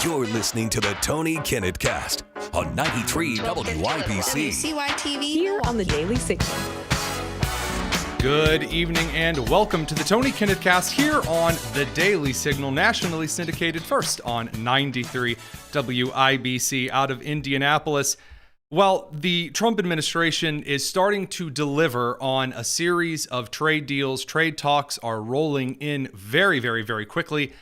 You're listening to the Tony Kinnett Cast on 93 WIBC. WCYTV. Here on the Daily Signal. Good evening and welcome to the Tony Kinnett Cast here on the Daily Signal, nationally syndicated first on 93 WIBC out of Indianapolis. Well, the Trump administration is starting to deliver on a series of trade deals. Trade talks are rolling in very, very, very quickly.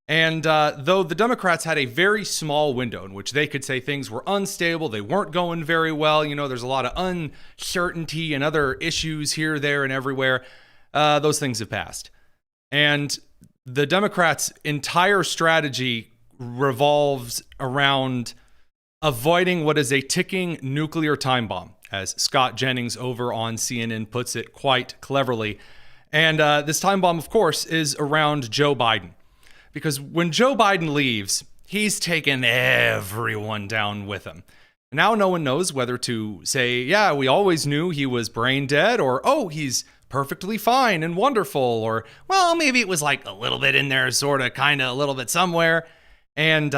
And though the Democrats had a very small window in which they could say things were unstable, they weren't going very well, you know, there's a lot of uncertainty and other issues here, there, and everywhere, those things have passed. And the Democrats' entire strategy revolves around avoiding what is a ticking nuclear time bomb, as Scott Jennings over on CNN puts it quite cleverly. And this time bomb, of course, is around Joe Biden. Because when Joe Biden leaves, he's taken everyone down with him. Now no one knows whether to say, yeah, we always knew he was brain dead, or, oh, he's perfectly fine and wonderful, or, well, maybe it was like a little bit in there, sort of, kind of, a little bit somewhere. And,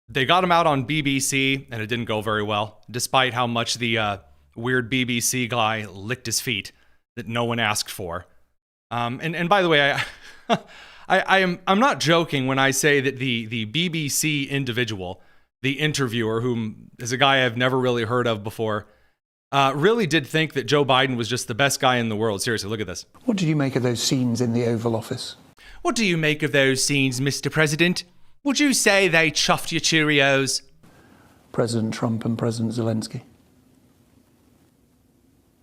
they got him out on BBC, and it didn't go very well, despite how much the weird BBC guy licked his feet that no one asked for. And by the way, I'm not joking when I say that the BBC individual, the interviewer, whom is a guy I've never really heard of before, really did think that Joe Biden was just the best guy in the world. Seriously, look at this. What did you make of those scenes in the Oval Office? What do you make of those scenes, Mr. President? Would you say they chuffed your Cheerios? President Trump and President Zelensky.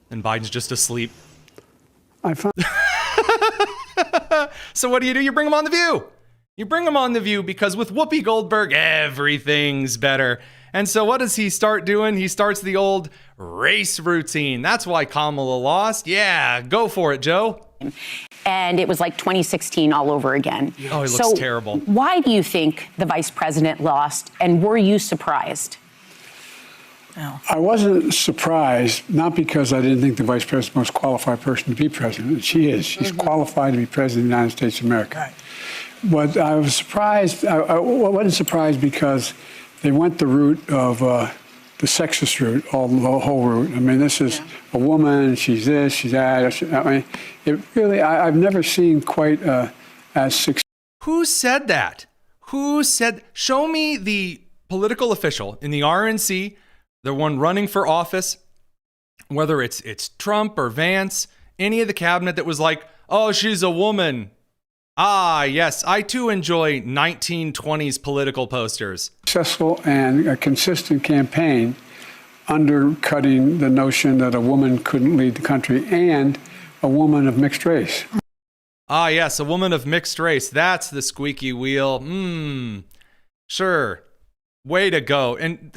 And Biden's just asleep. I found... So what do? You bring him on The View. You bring him on The View because with Whoopi Goldberg, everything's better. And so what does he start doing? He starts the old race routine. That's why Kamala lost. Yeah, go for it, Joe. And it was like 2016 all over again. Oh, he looks terrible. Why do you think the vice president lost? And were you surprised? I wasn't surprised, not because I didn't think the vice president was the most qualified person to be president. She is. She's qualified to be president of the United States of America. Right. But I was surprised. I wasn't surprised because they went the route of the sexist route, the whole route. I mean, this is a woman. She's this. She's that. I mean, it really. I've never seen quite as successful. Who said that? Who said? Show me the political official in the RNC. The one running for office, whether it's Trump or Vance, any of the cabinet that was like, oh, she's a woman. Ah, yes, I too enjoy 1920s political posters. Successful and a consistent campaign undercutting the notion that a woman couldn't lead the country and a woman of mixed race. Ah, yes, a woman of mixed race. That's the squeaky wheel. Sure. Way to go. And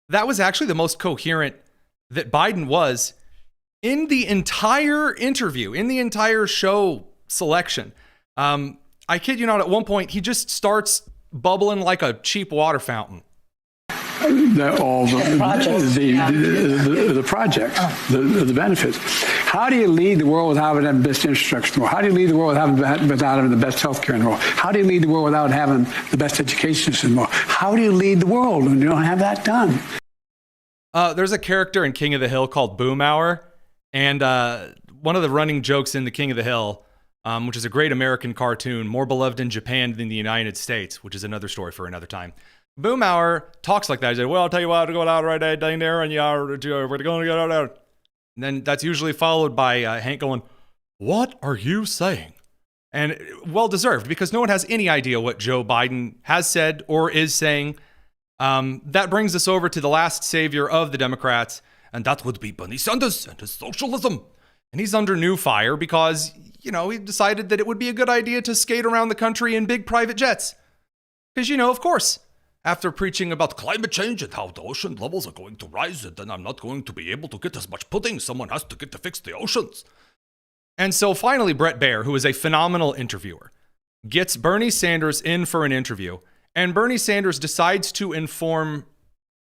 that was actually the most coherent that Biden was in the entire interview, in the entire show selection. I kid you not, at one point, he just starts bubbling like a cheap water fountain. The benefits. How do you lead the world without having the best infrastructure in the world? How do you lead the world without having the best healthcare in the world? How do you lead the world without having the best education system in the world? How do you lead the world when you don't have that done? There's a character in King of the Hill called Boom Hour, and one of the running jokes in the King of the Hill, which is a great American cartoon, more beloved in Japan than the United States, which is another story for another time. Boom Hour talks like that. He said, well, I'll tell you what, I'll go out right down there, and we're going to get out there. And then that's usually followed by Hank going, what are you saying? And well-deserved, because no one has any idea what Joe Biden has said or is saying. That brings us over to the last savior of the Democrats, and that would be Bernie Sanders and his socialism. And he's under new fire because, he decided that it would be a good idea to skate around the country in big private jets. Because, of course, after preaching about climate change and how the ocean levels are going to rise, and then I'm not going to be able to get as much pudding, someone has to get to fix the oceans. And so finally, Bret Baier, who is a phenomenal interviewer, gets Bernie Sanders in for an interview, and Bernie Sanders decides to inform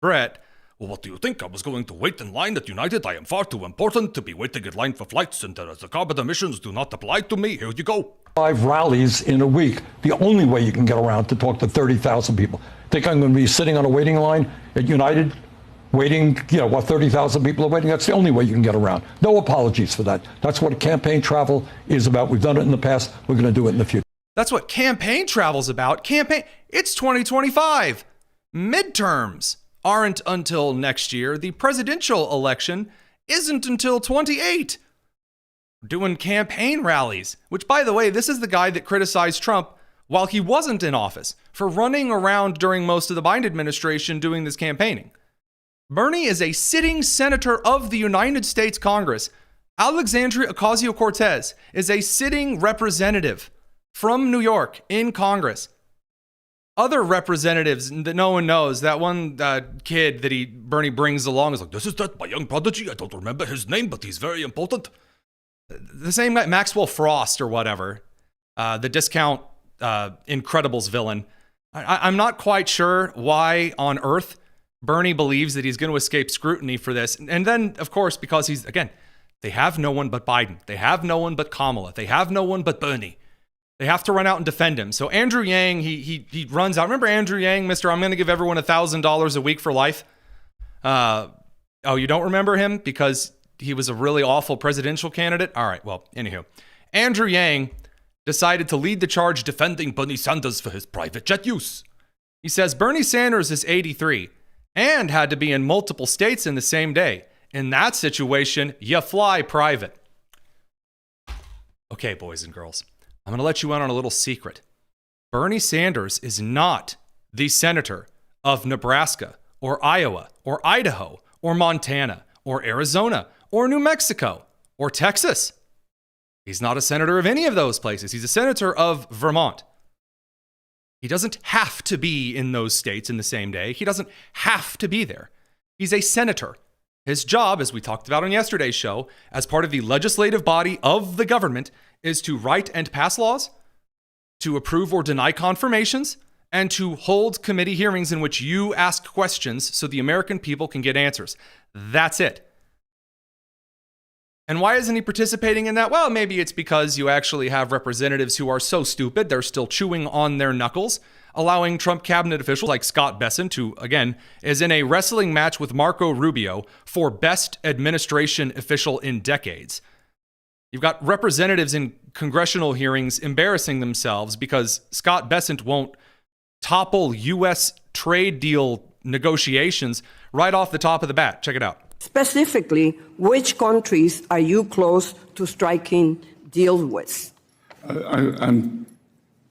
Bret, well, what do you think? I was going to wait in line at United. I am far too important to be waiting in line for flights, and the carbon emissions do not apply to me. Here you go. 5 rallies in a week. The only way you can get around to talk to 30,000 people. Think I'm going to be sitting on a waiting line at United, waiting, 30,000 people are waiting? That's the only way you can get around. No apologies for that. That's what campaign travel is about. We've done it in the past. We're going to do it in the future. That's what campaign travel's about. It's 2025. Midterms aren't until next year. The presidential election isn't until 28. Doing campaign rallies, which, by the way, this is the guy that criticized Trump while he wasn't in office for running around during most of the Biden administration doing this campaigning. Bernie is a sitting senator of the United States Congress. Alexandria Ocasio-Cortez is a sitting representative from New York in Congress. Other representatives that no one knows, that one kid that Bernie brings along is like, this is my young prodigy. I don't remember his name, but he's very important. The same guy, Maxwell Frost or whatever, the discount Incredibles villain. I'm not quite sure why on earth Bernie believes that he's going to escape scrutiny for this. And then, of course, because they have no one but Biden. They have no one but Kamala. They have no one but Bernie. They have to run out and defend him. So Andrew Yang, he runs out. Remember Andrew Yang, Mr. I'm going to give everyone $1,000 a week for life? You don't remember him because he was a really awful presidential candidate? All right, well, anywho. Andrew Yang decided to lead the charge defending Bernie Sanders for his private jet use. He says Bernie Sanders is 83 and had to be in multiple states in the same day. In that situation, you fly private. Okay, boys and girls, I'm going to let you in on a little secret. Bernie Sanders is not the senator of Nebraska or Iowa or Idaho or Montana or Arizona or New Mexico or Texas. He's not a senator of any of those places. He's a senator of Vermont. He doesn't have to be in those states in the same day. He doesn't have to be there. He's a senator. His job, as we talked about on yesterday's show, as part of the legislative body of the government, is to write and pass laws, to approve or deny confirmations, and to hold committee hearings in which you ask questions so the American people can get answers. That's it. And why isn't he participating in that? Well, maybe it's because you actually have representatives who are so stupid they're still chewing on their knuckles, allowing Trump cabinet officials like Scott Bessent, who, again, is in a wrestling match with Marco Rubio for best administration official in decades. You've got representatives in congressional hearings embarrassing themselves because Scott Bessent won't topple U.S. trade deal negotiations right off the top of the bat. Check it out. Specifically, which countries are you close to striking deals with? I'm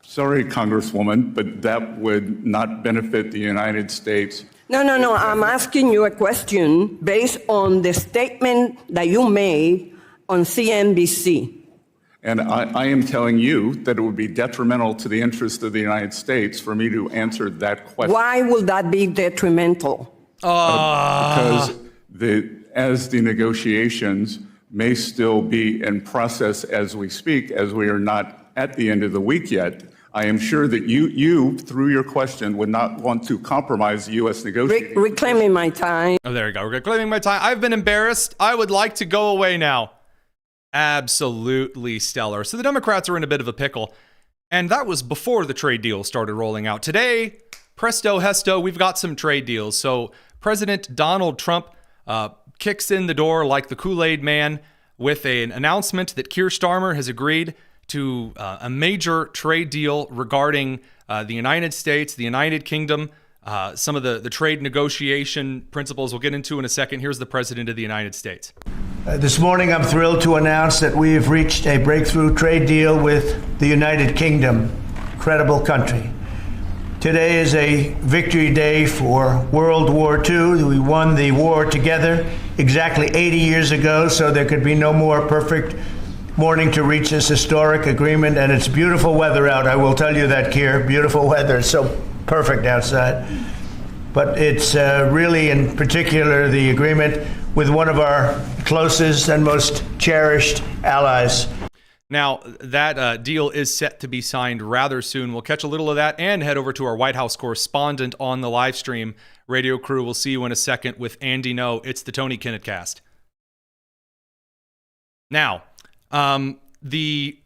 sorry, Congresswoman, but that would not benefit the United States. No. I'm asking you a question based on the statement that you made on CNBC. And I am telling you that it would be detrimental to the interest of the United States for me to answer that question. Why will that be detrimental? Because as the negotiations may still be in process as we speak, as we are not at the end of the week yet, I am sure that you through your question, would not want to compromise the U.S. negotiating. Reclaiming my time. Oh, there you go. Reclaiming my time. I've been embarrassed. I would like to go away now. Absolutely stellar. So the Democrats are in a bit of a pickle. And that was before the trade deal started rolling out. Today, presto hesto, we've got some trade deals. So President Donald Trump kicks in the door like the Kool-Aid man with an announcement that Keir Starmer has agreed to a major trade deal regarding the United States, the United Kingdom, some of the trade negotiation principles we'll get into in a second. Here's the President of the United States. This morning, I'm thrilled to announce that we have reached a breakthrough trade deal with the United Kingdom, incredible country. Today is a victory day for World War II. We won the war together exactly 80 years ago, so there could be no more perfect morning to reach this historic agreement. And it's beautiful weather out. I will tell you that, Keir. Beautiful weather. It's so perfect outside. But it's really, in particular, the agreement with one of our closest and most cherished allies. Now, that deal is set to be signed rather soon. We'll catch a little of that and head over to our White House correspondent on the live stream. Radio crew, we'll see you in a second with Andy No. It's the Tony Kinnett Cast. Now, the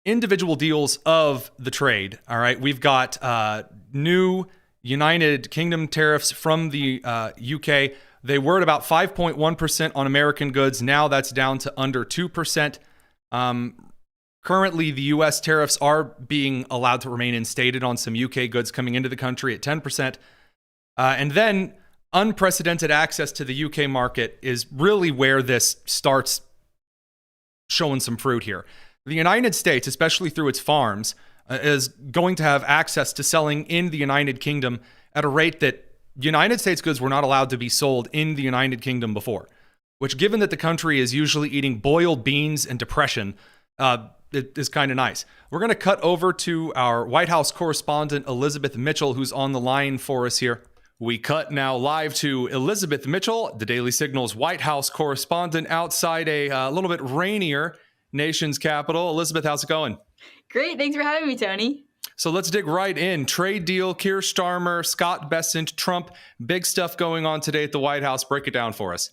individual deals of the trade. All right, we've got new United Kingdom tariffs from the UK. They were at about 5.1% on American goods. Now that's down to under 2%. Currently, the U.S. tariffs are being allowed to remain instated on some UK goods coming into the country at 10%. And then unprecedented access to the UK market is really where this starts showing some fruit here. The United States, especially through its farms, is going to have access to selling in the United Kingdom at a rate that United States goods were not allowed to be sold in the United Kingdom before, which, given that the country is usually eating boiled beans and depression, it is kind of nice. We're going to cut over to our White House correspondent, Elizabeth Mitchell, who's on the line for us here. We cut now live to Elizabeth Mitchell, the Daily Signal's White House correspondent outside a little bit rainier nation's capital. Elizabeth, how's it going? Great. Thanks for having me, Tony. So let's dig right in. Trade deal, Keir Starmer, Scott Bessent, Trump. Big stuff going on today at the White House. Break it down for us.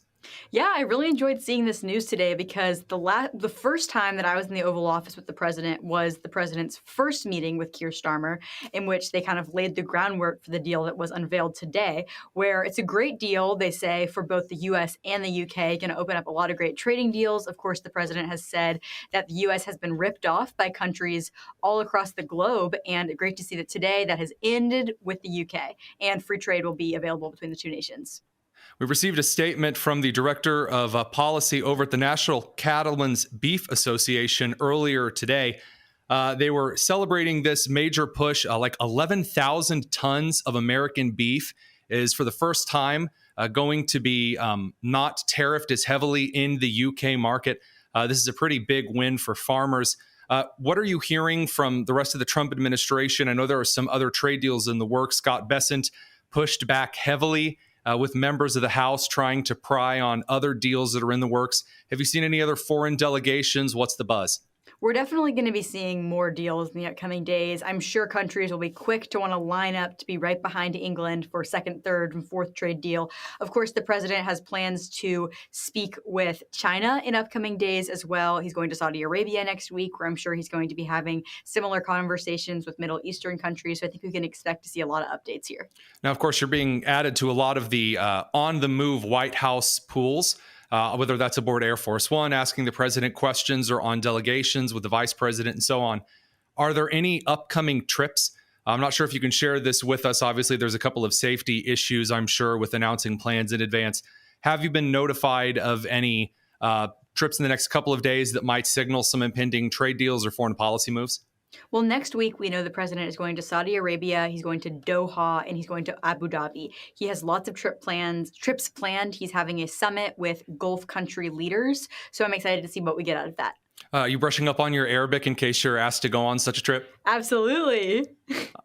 Yeah, I really enjoyed seeing this news today because the first time that I was in the Oval Office with the president was the president's first meeting with Keir Starmer, in which they kind of laid the groundwork for the deal that was unveiled today, where it's a great deal, they say, for both the U.S. and the U.K., going to open up a lot of great trading deals. Of course, the president has said that the U.S. has been ripped off by countries all across the globe, and great to see that today that has ended with the U.K., and free trade will be available between the two nations. We received a statement from the director of policy over at the National Cattlemen's Beef Association earlier today. They were celebrating this major push. Like 11,000 tons of American beef is for the first time going to be not tariffed as heavily in the UK market. This is a pretty big win for farmers. What are you hearing from the rest of the Trump administration? I know there are some other trade deals in the works. Scott Bessent pushed back heavily with members of the House trying to pry on other deals that are in the works. Have you seen any other foreign delegations? What's the buzz? We're definitely going to be seeing more deals in the upcoming days. I'm sure countries will be quick to want to line up to be right behind England for second, third, and fourth trade deal. Of course, the president has plans to speak with China in upcoming days as well. He's going to Saudi Arabia next week, where I'm sure he's going to be having similar conversations with Middle Eastern countries. So I think we can expect to see a lot of updates here. Now, of course, you're being added to a lot of the on-the-move White House pools. Whether that's aboard Air Force One, asking the president questions, or on delegations with the vice president and so on. Are there any upcoming trips? I'm not sure if you can share this with us. Obviously, there's a couple of safety issues, I'm sure, with announcing plans in advance. Have you been notified of any trips in the next couple of days that might signal some impending trade deals or foreign policy moves? Well, next week, we know the president is going to Saudi Arabia, he's going to Doha, and he's going to Abu Dhabi. He has lots of trips planned. He's having a summit with Gulf country leaders. So I'm excited to see what we get out of that. You brushing up on your Arabic in case you're asked to go on such a trip? Absolutely.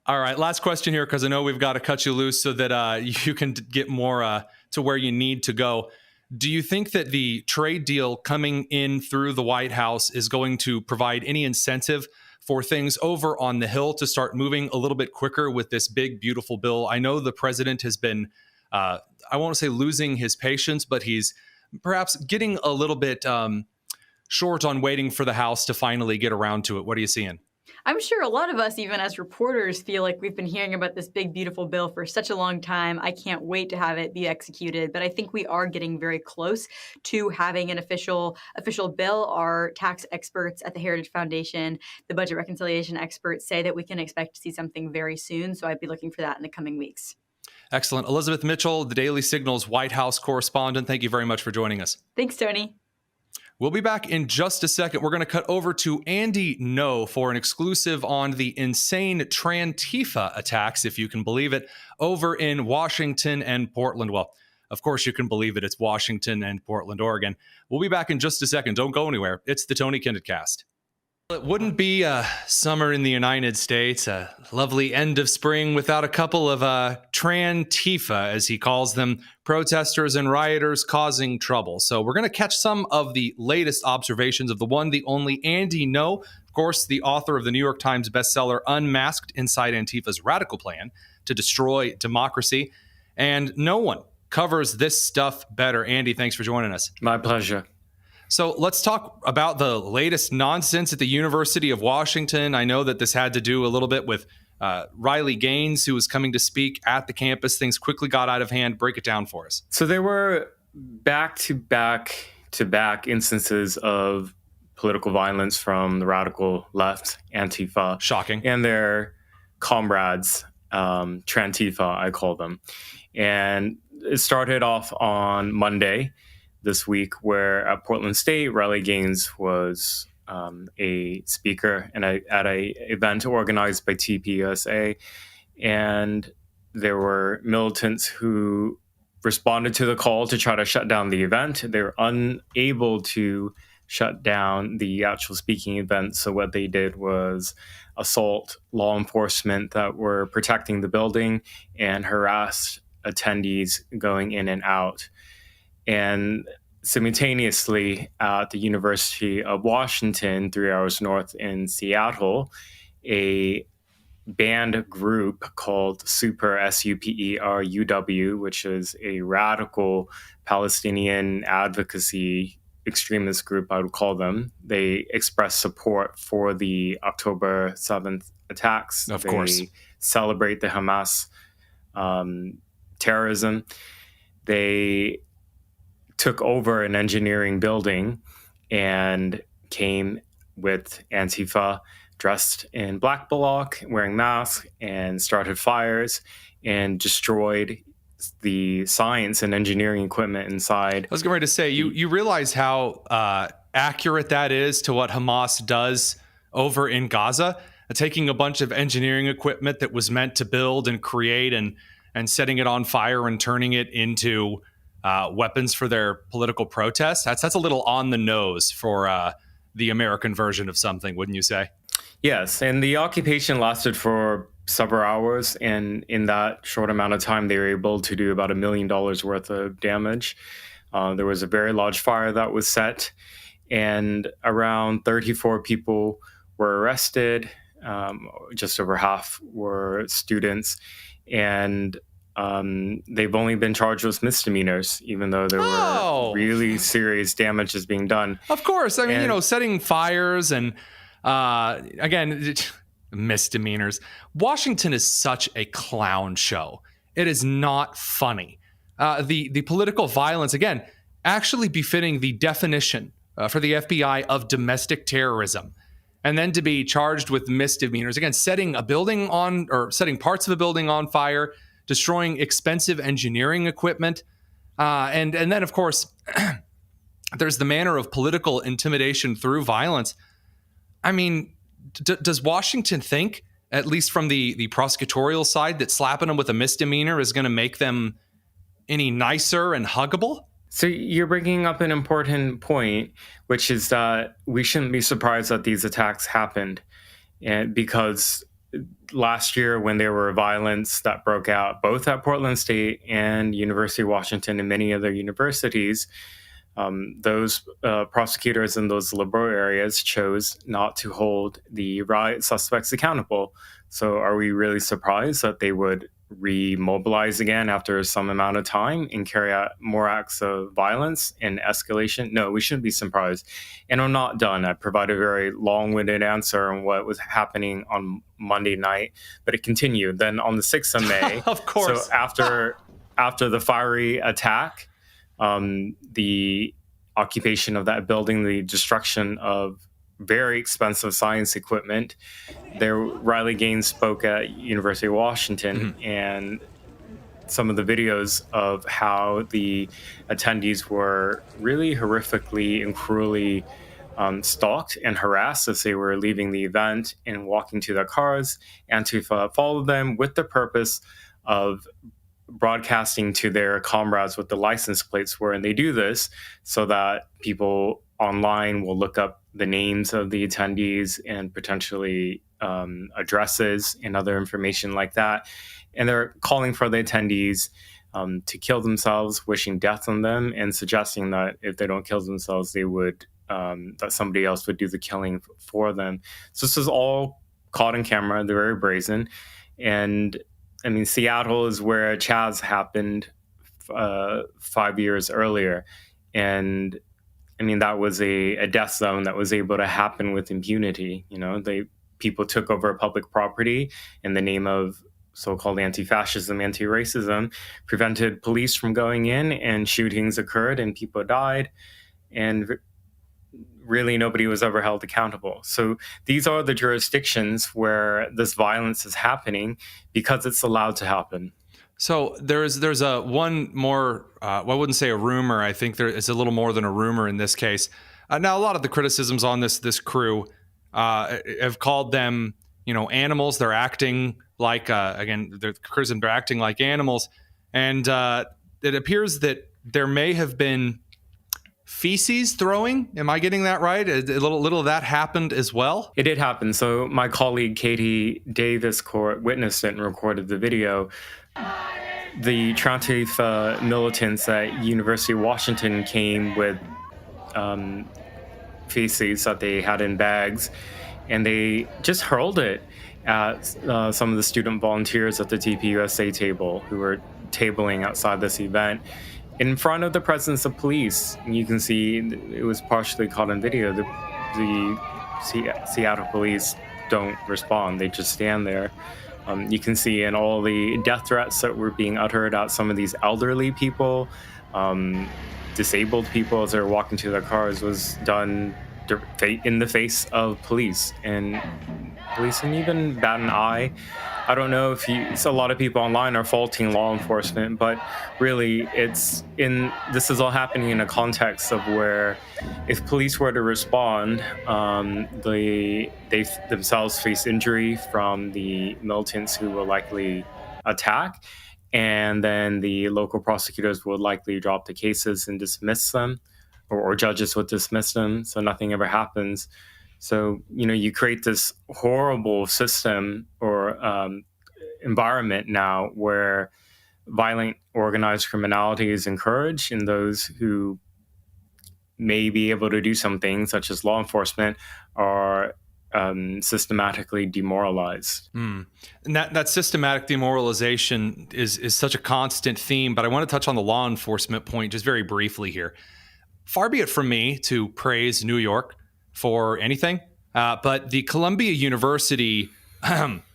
All right, last question here, because I know we've got to cut you loose so that you can get more to where you need to go. Do you think that the trade deal coming in through the White House is going to provide any incentive for things over on the Hill to start moving a little bit quicker with this big, beautiful bill? I know the president has been, I won't say losing his patience, but he's perhaps getting a little bit short on waiting for the House to finally get around to it. What are you seeing? I'm sure a lot of us, even as reporters, feel like we've been hearing about this big, beautiful bill for such a long time. I can't wait to have it be executed. But I think we are getting very close to having an official bill. Our tax experts at the Heritage Foundation, the budget reconciliation experts, say that we can expect to see something very soon. So I'd be looking for that in the coming weeks. Excellent. Elizabeth Mitchell, the Daily Signal's White House correspondent. Thank you very much for joining us. Thanks, Tony. We'll be back in just a second. We're going to cut over to Andy No for an exclusive on the insane Trantifa attacks, if you can believe it, over in Washington and Portland. Well, of course you can believe it. It's Washington and Portland, Oregon. We'll be back in just a second. Don't go anywhere. It's the Tony Kinnett Cast. It wouldn't be summer in the United States, a lovely end of spring, without a couple of Trantifa, as he calls them, protesters and rioters causing trouble. So we're going to catch some of the latest observations of the one, the only Andy No, of course, the author of the New York Times bestseller Unmasked, Inside Antifa's Radical Plan to Destroy Democracy. And no one covers this stuff better. Andy, thanks for joining us. My pleasure. So let's talk about the latest nonsense at the University of Washington. I know that this had to do a little bit with Riley Gaines, who was coming to speak at the campus. Things quickly got out of hand. Break it down for us. So there were back-to-back instances of political violence from the radical left, Antifa. Shocking. And their comrades, Trantifa, I call them. And it started off on Monday this week, where at Portland State, Riley Gaines was a speaker at a event organized by TPUSA. And there were militants who responded to the call to try to shut down the event. They were unable to shut down the actual speaking event. So what they did was assault law enforcement that were protecting the building and harass attendees going in and out. And simultaneously at the University of Washington, 3 hours north in Seattle, a banned group called Super, SUPERUW, which is a radical Palestinian advocacy extremist group, I would call them. They express support for the October 7th attacks. Of course. They celebrate the Hamas terrorism. They took over an engineering building and came with Antifa dressed in black bloc, wearing masks, and started fires and destroyed the science and engineering equipment inside. I was going to say, you realize how accurate that is to what Hamas does over in Gaza, taking a bunch of engineering equipment that was meant to build and create and setting it on fire and turning it into weapons for their political protests. That's a little on the nose for the American version of something, wouldn't you say? Yes, and the occupation lasted for several hours, and in that short amount of time, they were able to do about $1 million worth of damage. There was a very large fire that was set, and around 34 people were arrested. Just over half were students, and they've only been charged with misdemeanors, even though there were really serious damages being done. Of course. I mean, setting fires and, again, misdemeanors. Washington is such a clown show. It is not funny. The political violence, again, actually befitting the definition for the FBI of domestic terrorism. And then to be charged with misdemeanors, again, setting parts of a building on fire, destroying expensive engineering equipment. And then, of course, there's the manner of political intimidation through violence. I mean, does Washington think, at least from the prosecutorial side, that slapping them with a misdemeanor is going to make them any nicer and huggable? So you're bringing up an important point, which is that we shouldn't be surprised that these attacks happened. And because last year, when there were violence that broke out both at Portland State and University of Washington and many other universities, those prosecutors in those liberal areas chose not to hold the riot suspects accountable. So are we really surprised that they would remobilize again after some amount of time and carry out more acts of violence and escalation? No, we shouldn't be surprised. And I'm not done. I provided a very long-winded answer on what was happening on Monday night, but it continued. Then on the 6th of May, of course. So after the fiery attack, the occupation of that building, the destruction of very expensive science equipment, Riley Gaines spoke at University of Washington, and some of the videos of how the attendees were really horrifically and cruelly stalked and harassed as they were leaving the event and walking to their cars. Antifa followed them with the purpose of broadcasting to their comrades what the license plates were. And they do this so that people online will look up the names of the attendees and potentially addresses and other information like that. And they're calling for the attendees to kill themselves, wishing death on them, and suggesting that if they don't kill themselves, they would that somebody else would do the killing for them. So this is all caught on camera. They're very brazen. And I mean, Seattle is where Chaz happened 5 years earlier. And I mean, that was a death zone that was able to happen with impunity. You know, people took over public property in the name of so-called anti-fascism, anti-racism, prevented police from going in, and shootings occurred and people died. And really nobody was ever held accountable. So these are the jurisdictions where this violence is happening because it's allowed to happen. So there's a one more, I wouldn't say a rumor. I think there is a little more than a rumor in this case. Now, a lot of the criticisms on this crew have called them, animals. They're acting like, they're acting like animals. And it appears that there may have been feces throwing. Am I getting that right? A little of that happened as well? It did happen. So my colleague Katie Davis witnessed it and recorded the video. The Trantifa militants at University of Washington came with feces that they had in bags, and they just hurled it at some of the student volunteers at the TPUSA table who were tabling outside this event in front of the presence of police. And you can see it was partially caught on video. The Seattle police don't respond. They just stand there. You can see in all the death threats that were being uttered at some of these elderly people, disabled people as they're walking to their cars was done in the face of police. And police didn't even bat an eye. I don't know if a lot of people online are faulting law enforcement, but really this is all happening in a context of where if police were to respond, they themselves face injury from the militants who will likely attack, and then the local prosecutors would likely drop the cases and dismiss them, or judges would dismiss them, so nothing ever happens. So, you create this horrible system or environment now where violent organized criminality is encouraged, and those who may be able to do something, such as law enforcement, are systematically demoralized. And that systematic demoralization is such a constant theme, but I want to touch on the law enforcement point just very briefly here. Far be it from me to praise New York for anything, but the Columbia University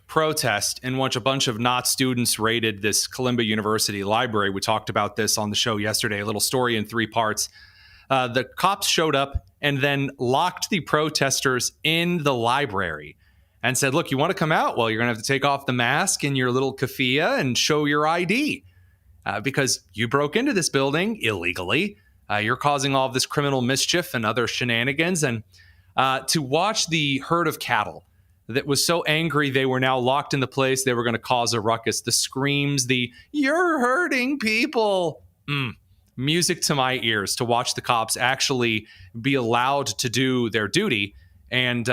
protest in which a bunch of not students raided this Columbia University library. We talked about this on the show yesterday, a little story in 3 parts. The cops showed up and then locked the protesters in the library and said, look, you want to come out? Well, you're going to have to take off the mask and your little keffiyeh and show your ID because you broke into this building illegally. You're causing all of this criminal mischief and other shenanigans. And to watch the herd of cattle that was so angry they were now locked in the place, they were going to cause a ruckus, the screams, the "you're hurting people," music to my ears, to watch the cops actually be allowed to do their duty and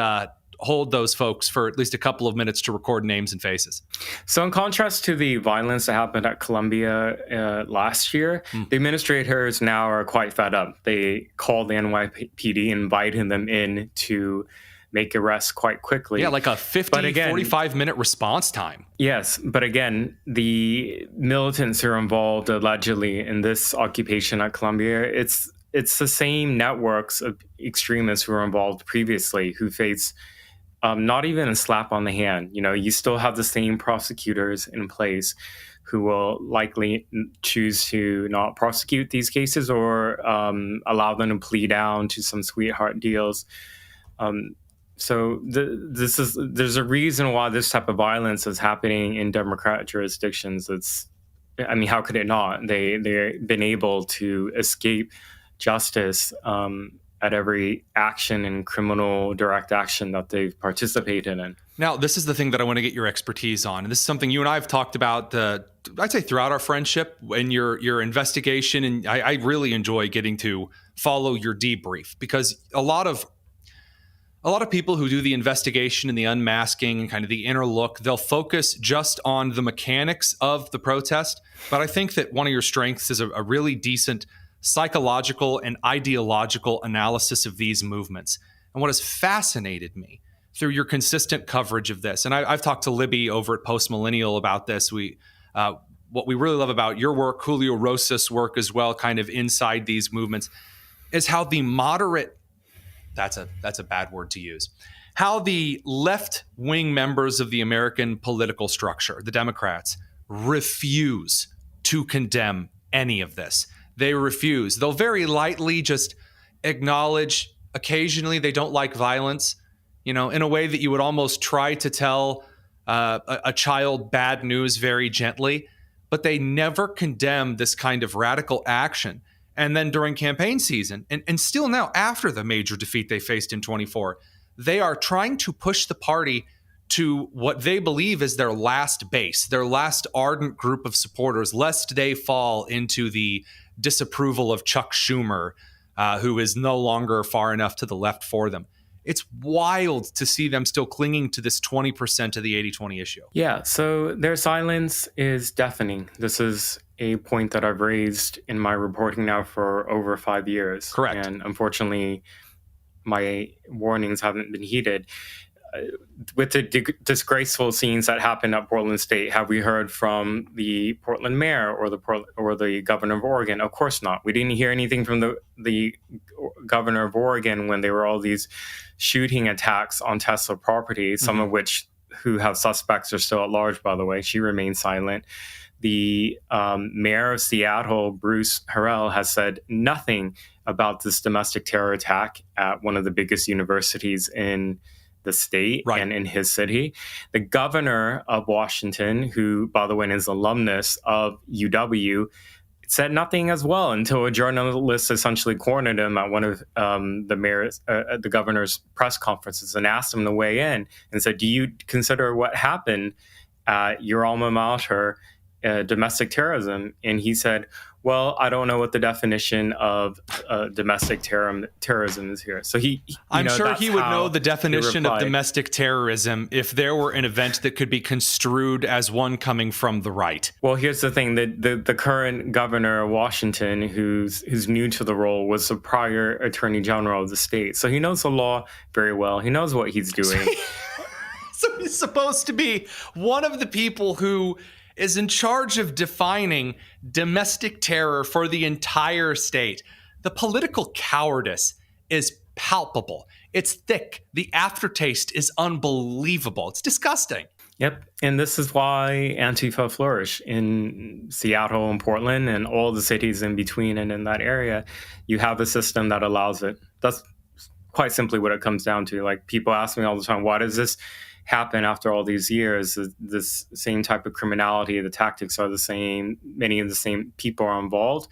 hold those folks for at least a couple of minutes to record names and faces. So in contrast to the violence that happened at Columbia last year, the administrators now are quite fed up. They called the NYPD, inviting them in to make arrests quite quickly. Yeah, like a 45-minute response time. Yes, but again, the militants who are involved allegedly in this occupation at Columbia, it's the same networks of extremists who were involved previously who face not even a slap on the hand. You still have the same prosecutors in place who will likely choose to not prosecute these cases or allow them to plea down to some sweetheart deals. So there's a reason why this type of violence is happening in Democrat jurisdictions. How could it not? They've been able to escape justice at every action and criminal direct action that they've participated in. Now, this is the thing that I want to get your expertise on. And this is something you and I have talked about, I'd say throughout our friendship and your investigation. And I really enjoy getting to follow your debrief, because a lot of people who do the investigation and the unmasking and kind of the inner look, they'll focus just on the mechanics of the protest. But I think that one of your strengths is a really decent psychological and ideological analysis of these movements. And what has fascinated me through your consistent coverage of this, and I've talked to Libby over at Post Millennial about this. What we really love about your work, Julio Rosas' work as well, kind of inside these movements, is how the moderate, that's a bad word to use, how the left-wing members of the American political structure, the Democrats, refuse to condemn any of this. They refuse. They'll very lightly just acknowledge occasionally they don't like violence, in a way that you would almost try to tell a child bad news very gently, but they never condemn this kind of radical action. And then during campaign season, and still now after the major defeat they faced in 24, they are trying to push the party to what they believe is their last base, their last ardent group of supporters, lest they fall into the disapproval of Chuck Schumer, who is no longer far enough to the left for them. It's wild to see them still clinging to this 20% of the 80-20 issue. Yeah, so their silence is deafening. This is a point that I've raised in my reporting now for over 5 years. Correct. And unfortunately, my warnings haven't been heeded. With the disgraceful scenes that happened at Portland State, have we heard from the Portland mayor or the governor of Oregon? Of course not. We didn't hear anything from the governor of Oregon when there were all these shooting attacks on Tesla property, some of which who have suspects are still at large, by the way. She remains silent. The mayor of Seattle, Bruce Harrell, has said nothing about this domestic terror attack at one of the biggest universities in the state and in his city. The governor of Washington, who, by the way, is an alumnus of UW, said nothing as well until a journalist essentially cornered him at one of the governor's press conferences and asked him to weigh in and said, do you consider what happened at your alma mater domestic terrorism? And he said, well, I don't know what the definition of domestic terrorism is here. So I'm sure he would know the definition of domestic terrorism if there were an event that could be construed as one coming from the right. Well, here's the thing: the current governor of Washington, who's new to the role, was the prior attorney general of the state, so he knows the law very well. He knows what he's doing. So he's supposed to be one of the people who is in charge of defining domestic terror for the entire state. The political cowardice is palpable. It's thick. The aftertaste is unbelievable. It's disgusting. Yep. And this is why Antifa flourish in Seattle and Portland and all the cities in between and in that area. You have a system that allows it. That's quite simply what it comes down to. Like, people ask me all the time, why does this happen after all these years? This same type of criminality, the tactics are the same, many of the same people are involved,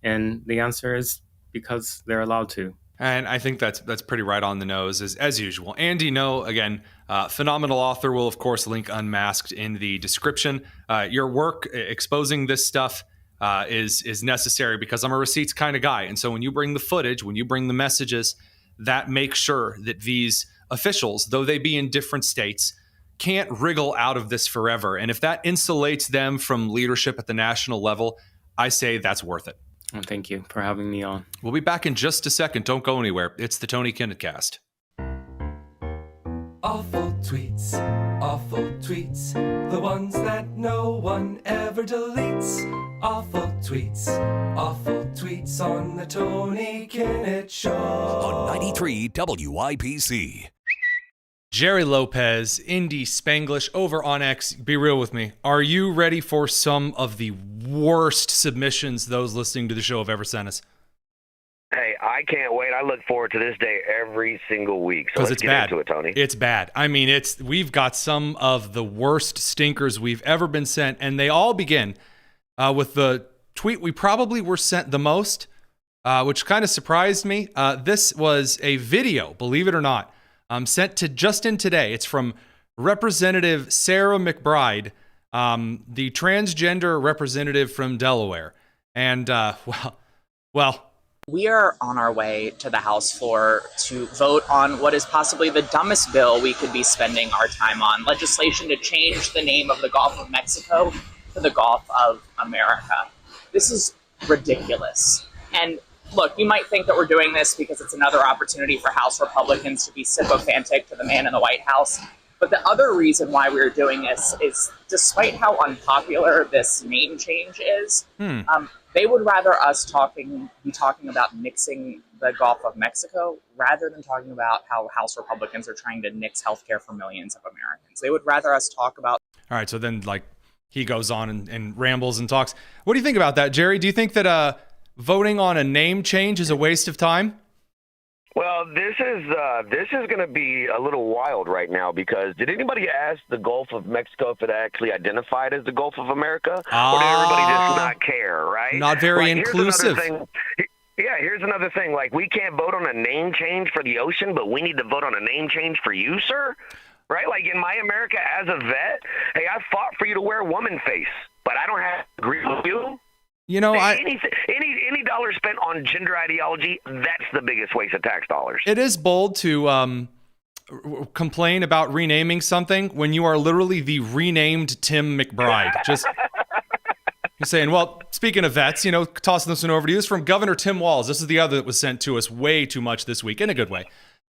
and the answer is because they're allowed to. And I think that's pretty right on the nose, as usual. Andy No, again, phenomenal author. Will of course link Unmasked in the description. Your work exposing this stuff is necessary because I'm a receipts kind of guy, and so when you bring the footage, when you bring the messages, that makes sure that these officials, though they be in different states, can't wriggle out of this forever. And if that insulates them from leadership at the national level, I say that's worth it. Well, thank you for having me on. We'll be back in just a second. Don't go anywhere. It's the Tony Kinnett Cast. Awful tweets, the ones that no one ever deletes. Awful tweets on the Tony Kinnett Show. On 93 WIPC. Jerry Lopez, Indy Spanglish over on X. Be real with me. Are you ready for some of the worst submissions those listening to the show have ever sent us? Hey, I can't wait. I look forward to this day every single week. So let's get into it, Tony. It's bad. I mean, we've got some of the worst stinkers we've ever been sent, and they all begin with the tweet we probably were sent the most, which kind of surprised me. This was a video, believe it or not, sent to Justin today. It's from Representative Sarah McBride, the transgender representative from Delaware. And, well. We are on our way to the House floor to vote on what is possibly the dumbest bill we could be spending our time on, legislation to change the name of the Gulf of Mexico to the Gulf of America. This is ridiculous. And look, you might think that we're doing this because it's another opportunity for House Republicans to be sycophantic to the man in the White House. But the other reason why we're doing this is, despite how unpopular this name change is, they would rather us be talking about nixing the Gulf of Mexico rather than talking about how House Republicans are trying to nix healthcare for millions of Americans. They would rather us talk about. All right, so then he goes on and rambles and talks. What do you think about that, Jerry? Do you think that voting on a name change is a waste of time? Well, this is going to be a little wild right now because did anybody ask the Gulf of Mexico if it actually identified as the Gulf of America? Or did everybody just not care, right? Not very inclusive. Here's another thing. Like, we can't vote on a name change for the ocean, but we need to vote on a name change for you, sir? Right? Like, in my America as a vet, hey, I fought for you to wear woman face, but I don't have to agree with you. You know, any dollar spent on gender ideology, that's the biggest waste of tax dollars. It is bold to complain about renaming something when you are literally the renamed Tim McBride. Just you're saying, well, speaking of vets, tossing this one over to you. This is from Governor Tim Walz. This is the other that was sent to us way too much this week, in a good way.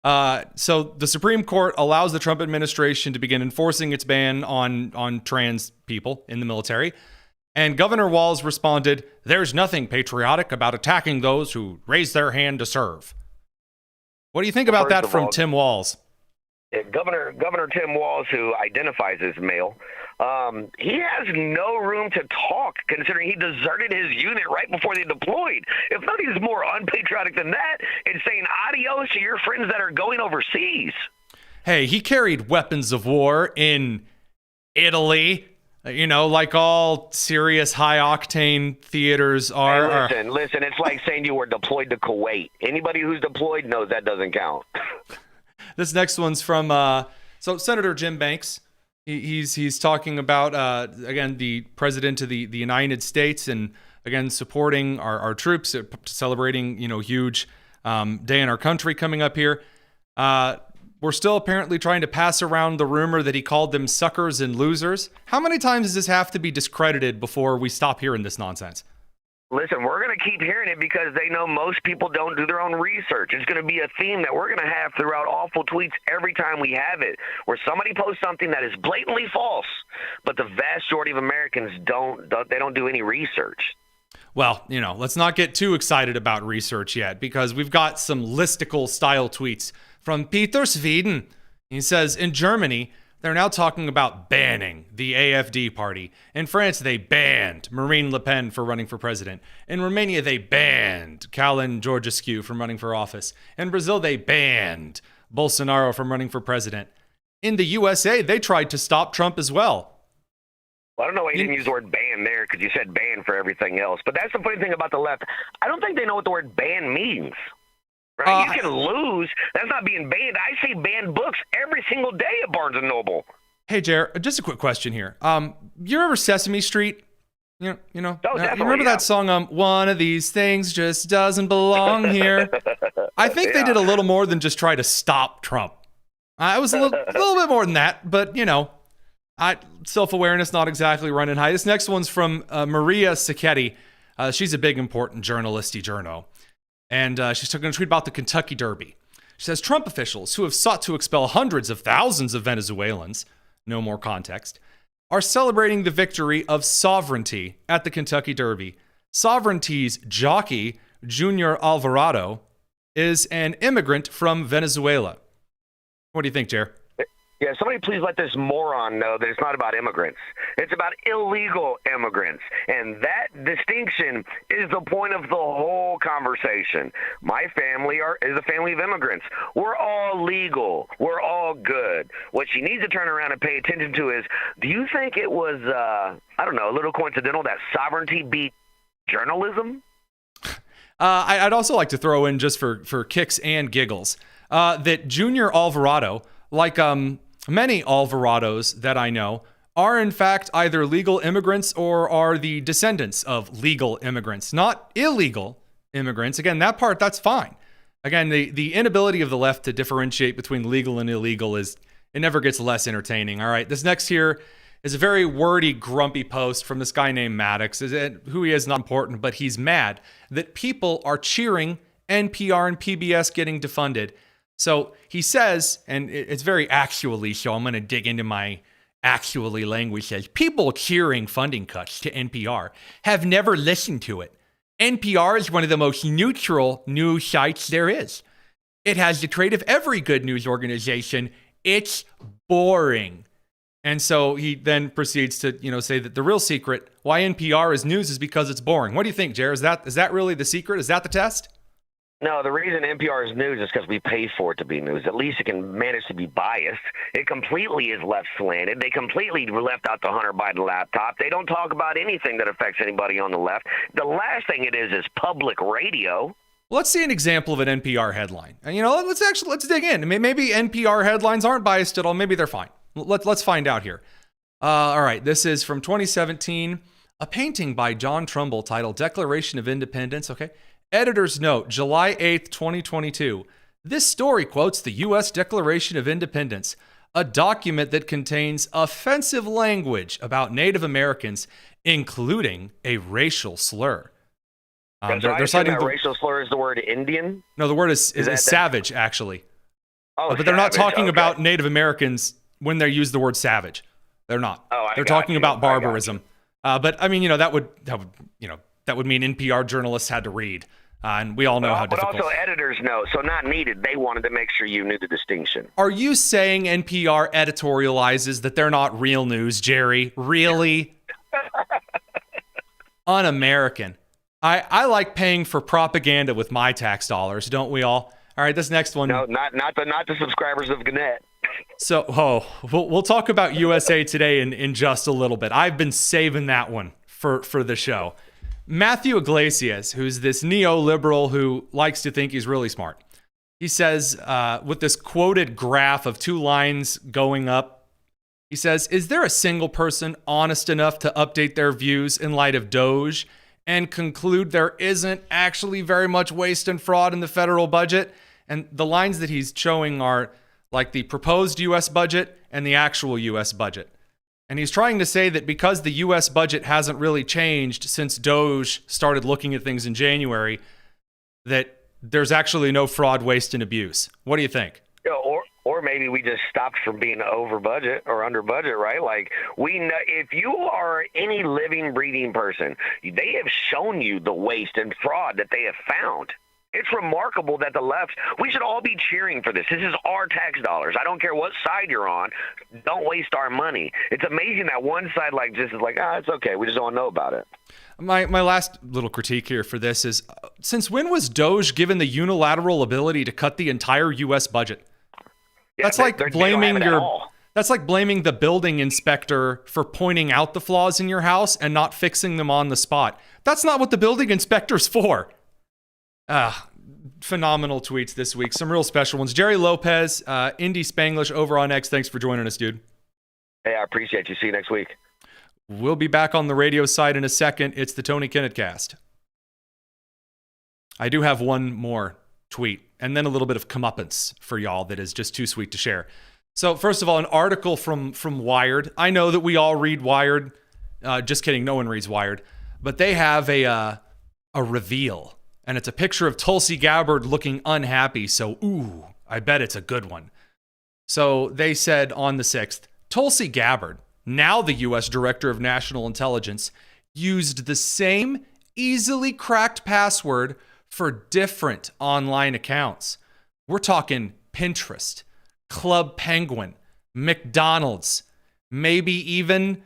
So the Supreme Court allows the Trump administration to begin enforcing its ban on trans people in the military. And Governor Walz responded, "There's nothing patriotic about attacking those who raise their hand to serve." What do you think about that from Tim Walz? Governor Tim Walz, who identifies as male, he has no room to talk considering he deserted his unit right before they deployed. If nothing is more unpatriotic than that, it's saying adios to your friends that are going overseas. Hey, he carried weapons of war in Italy. Like all serious high-octane theaters are. Hey, listen, it's like saying you were deployed to Kuwait. Anybody who's deployed knows that doesn't count. This next one's from Senator Jim Banks. He's talking about, again, the president of the United States and, again, supporting our troops, celebrating, huge day in our country coming up here. We're still apparently trying to pass around the rumor that he called them suckers and losers. How many times does this have to be discredited before we stop hearing this nonsense? Listen, we're going to keep hearing it because they know most people don't do their own research. It's going to be a theme that we're going to have throughout awful tweets every time we have it, where somebody posts something that is blatantly false, but the vast majority of Americans don't do any research. Well, let's not get too excited about research yet because we've got some listicle style tweets from Peter Sweden. He says, in Germany, they're now talking about banning the AfD party. In France, they banned Marine Le Pen for running for president. In Romania, they banned Calin Georgescu from running for office. In Brazil, they banned Bolsonaro from running for president. In the USA, they tried to stop Trump as well. Well, I don't know why you didn't use the word ban there because you said ban for everything else. But that's the funny thing about the left. I don't think they know what the word ban means. Right? You can lose. That's not being banned. I see banned books every single day at Barnes & Noble. Hey, Jared, just a quick question here. You remember Sesame Street? You remember that song, one of these things just doesn't belong here? I think they did a little more than just try to stop Trump. It was a little bit more than that, but, self-awareness not exactly running high. This next one's from Maria Sacchetti. She's a big, important journalisty journo. And she's going to tweet about the Kentucky Derby. She says, Trump officials who have sought to expel hundreds of thousands of Venezuelans, no more context, are celebrating the victory of sovereignty at the Kentucky Derby. Sovereignty's jockey, Junior Alvarado, is an immigrant from Venezuela. What do you think, Jer? Yeah, somebody please let this moron know that it's not about immigrants. It's about illegal immigrants. And that distinction is the point of the whole conversation. My family is a family of immigrants. We're all legal. We're all good. What she needs to turn around and pay attention to is, do you think it was, a little coincidental that sovereignty beat journalism? I'd also like to throw in, just for kicks and giggles, that Junior Alvarado, like many Alvarados that I know, are in fact either legal immigrants or are the descendants of legal immigrants, not illegal immigrants. Again, that part, that's fine. Again, the inability of the left to differentiate between legal and illegal it never gets less entertaining. All right, this next here is a very wordy, grumpy post from this guy named Maddox. Who he is not important, but he's mad that people are cheering NPR and PBS getting defunded. So he says, and it's very actually, so I'm going to dig into my actually language, says, people cheering funding cuts to NPR have never listened to it. NPR is one of the most neutral news sites there is. It has the trait of every good news organization. It's boring. And so he then proceeds to, say that the real secret why NPR is news is because it's boring. What do you think, Jer? Is that really the secret? Is that the test? No, the reason NPR is news is because we pay for it to be news. At least it can manage to be biased. It completely is left slanted. They completely left out the Hunter Biden laptop. They don't talk about anything that affects anybody on the left. The last thing it is public radio. Let's see an example of an NPR headline. And, let's dig in. Maybe NPR headlines aren't biased at all. Maybe they're fine. Let's find out here. All right, this is from 2017. A painting by John Trumbull titled Declaration of Independence. Okay. Editor's note, July 8th, 2022. This story quotes the U.S. Declaration of Independence, a document that contains offensive language about Native Americans, including a racial slur. They're citing that racial slur is the word Indian? No, the word is savage, actually. Oh, but they're not talking about Native Americans when they use the word savage. They're not. They're talking about barbarism. But I mean, that would mean NPR journalists had to read. And we all know how difficult. But also editors know, so not needed. They wanted to make sure you knew the distinction. Are you saying NPR editorializes that they're not real news, Jerry? Really? Un-American. I like paying for propaganda with my tax dollars, don't we all? All right, this next one. No, not the subscribers of Gannett. So, we'll talk about USA Today in just a little bit. I've been saving that one for the show. Matthew Iglesias, who's this neoliberal who likes to think he's really smart. He says, with this quoted graph of 2 lines going up, he says, is there a single person honest enough to update their views in light of Doge and conclude there isn't actually very much waste and fraud in the federal budget? And the lines that he's showing are like the proposed U.S. budget and the actual U.S. budget. And he's trying to say that because the U.S. budget hasn't really changed since Doge started looking at things in January, that there's actually no fraud, waste, and abuse. What do you think? Or maybe we just stopped from being over budget or under budget, right? Like, we know if you are any living, breathing person, they have shown you the waste and fraud that they have found. It's remarkable that the left, we should all be cheering for this. This is our tax dollars. I don't care what side you're on. Don't waste our money. It's amazing that one side is like, it's okay. We just don't know about it. My last little critique here for this is, since when was Doge given the unilateral ability to cut the entire U.S. budget? Yeah, that's like blaming that's like blaming the building inspector for pointing out the flaws in your house and not fixing them on the spot. That's not what the building inspector's for. Phenomenal tweets this week. Some real special ones. Jerry Lopez, Indy Spanglish over on X. Thanks for joining us, dude. Hey, I appreciate you. See you next week. We'll be back on the radio side in a second. It's the Tony Kinnett Cast. I do have one more tweet and then a little bit of comeuppance for y'all that is just too sweet to share. So first of all, an article from Wired. I know that we all read Wired. Just kidding. No one reads Wired. But they have a reveal. And it's a picture of Tulsi Gabbard looking unhappy. So, I bet it's a good one. So they said on the 6th, Tulsi Gabbard, now the U.S. Director of National Intelligence, used the same easily cracked password for different online accounts. We're talking Pinterest, Club Penguin, McDonald's, maybe even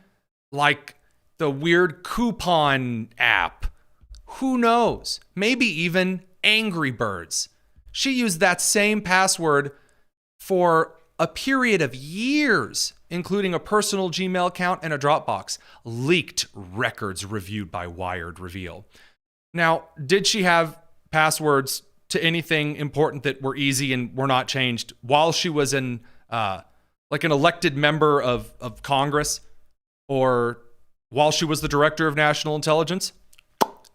like the weird coupon app. Who knows? Maybe even Angry Birds. She used that same password for a period of years, including a personal Gmail account and a Dropbox. Leaked records reviewed by Wired reveal. Now, did she have passwords to anything important that were easy and were not changed while she was an elected member of Congress or while she was the Director of National Intelligence?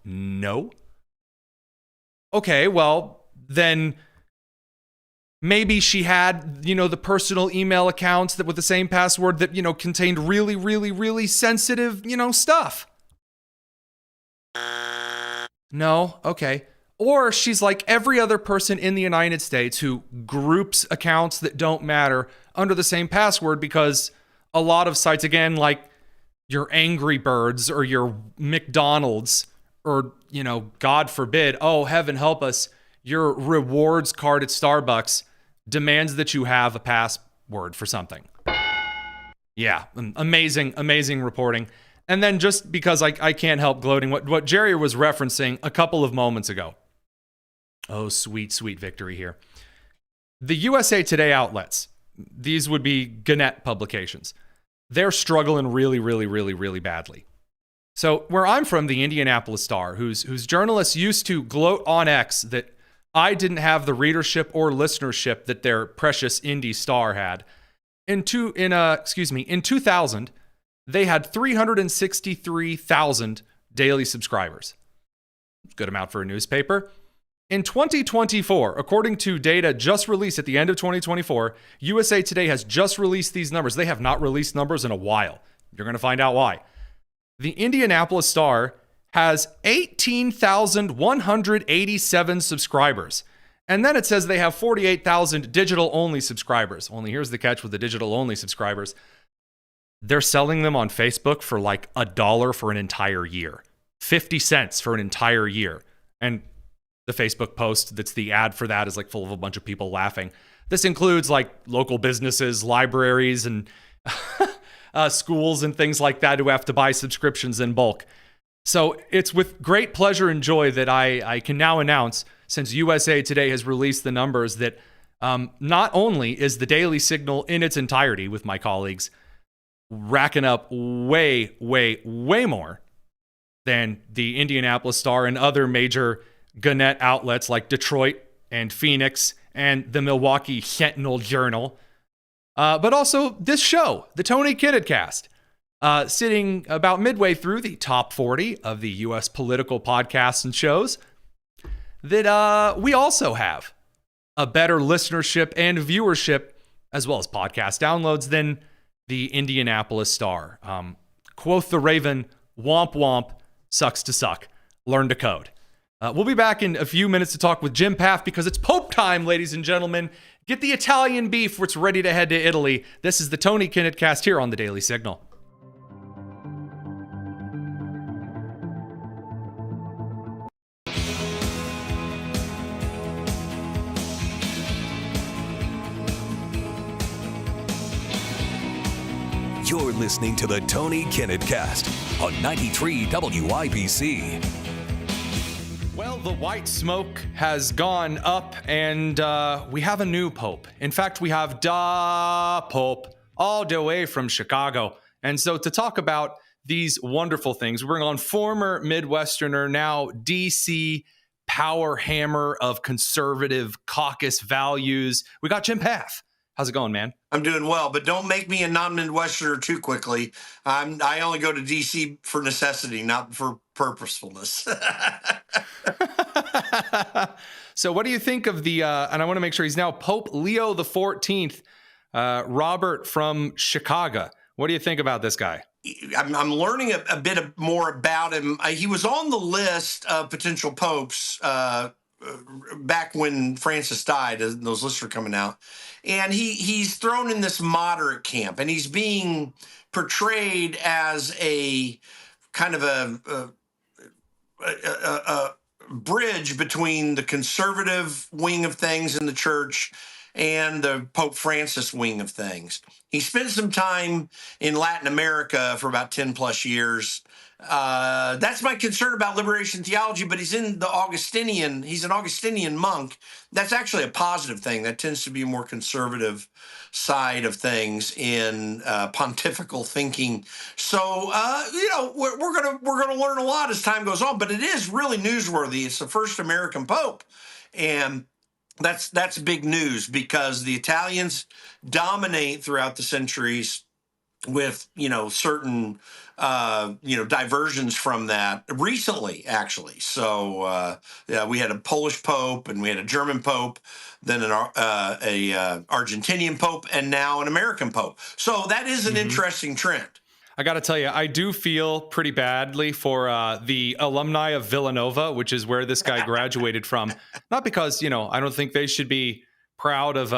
No. Okay, well, then maybe she had, the personal email accounts that with the same password that, contained really, really, really sensitive, stuff. No, okay. Or she's like every other person in the United States who groups accounts that don't matter under the same password because a lot of sites, again, like your Angry Birds or your McDonald's or God forbid, oh, heaven help us, your rewards card at Starbucks demands that you have a password for something. Yeah, amazing reporting. And then just because I can't help gloating, what Jerry was referencing a couple of moments ago. Oh, sweet victory here. The USA Today outlets, these would be Gannett publications. They're struggling really badly. So where I'm from, the Indianapolis Star, whose journalists used to gloat on X that I didn't have the readership or listenership that their precious Indy Star had. In 2000, they had 363,000 daily subscribers. Good amount for a newspaper. In 2024, according to data just released at the end of 2024, USA Today has just released these numbers. They have not released numbers in a while. You're going to find out why. The Indianapolis Star has 18,187 subscribers. And then it says they have 48,000 digital-only subscribers. Only here's the catch with the digital-only subscribers. They're selling them on Facebook for like $1 for an entire year. 50 cents for an entire year. And the Facebook post that's the ad for that is like full of a bunch of people laughing. This includes like local businesses, libraries, and schools and things like that who have to buy subscriptions in bulk. So it's with great pleasure and joy that I can now announce, since USA Today has released the numbers, that not only is the Daily Signal in its entirety with my colleagues racking up way more than the Indianapolis Star and other major Gannett outlets like Detroit and Phoenix and the Milwaukee Sentinel Journal, but also this show, the Tony Kinnett Cast, sitting about midway through the top 40 of the U.S. political podcasts and shows, that we also have a better listenership and viewership, as well as podcast downloads, than the Indianapolis Star. Quoth the Raven, womp womp, sucks to suck. Learn to code. We'll be back in a few minutes to talk with Jim Pfaff, because it's Pope time, ladies and gentlemen. Get the Italian beef, where it's ready to head to Italy. This is the Tony Kinnett Cast here on the Daily Signal. You're listening to the Tony Kinnett Cast on 93 WIBC. Well, the white smoke has gone up, and we have a new pope. In fact, we have da Pope all the way from Chicago. And so to talk about these wonderful things, we bring on former Midwesterner, now DC power hammer of conservative caucus values. We got Jim Pfaff. How's it going, man? I'm doing well, but don't make me a non-Midwesterner too quickly. I only go to D.C. for necessity, not for purposefulness. So what do you think of the, and I want to make sure he's now Pope Leo the 14th, Robert from Chicago. What do you think about this guy? I'm learning a bit more about him. He was on the list of potential popes back when Francis died, as those lists were coming out. And he's thrown in this moderate camp, and he's being portrayed as a kind of a bridge between the conservative wing of things in the church and the Pope Francis wing of things. He spent some time in Latin America for about 10 plus years. That's my concern about liberation theology, but he's in the Augustinian, he's an Augustinian monk. That's actually a positive thing. That tends to be a more conservative side of things in pontifical thinking. So, we're gonna learn a lot as time goes on, but it is really newsworthy. It's the first American Pope. And that's big news, because the Italians dominate throughout the centuries with, certain, diversions from that recently, actually. So we had a Polish Pope, and we had a German Pope, then an Argentinian Pope, and now an American Pope. So that is an interesting trend. I got to tell you, I do feel pretty badly for the alumni of Villanova, which is where this guy graduated from. Not because, I don't think they should be proud of,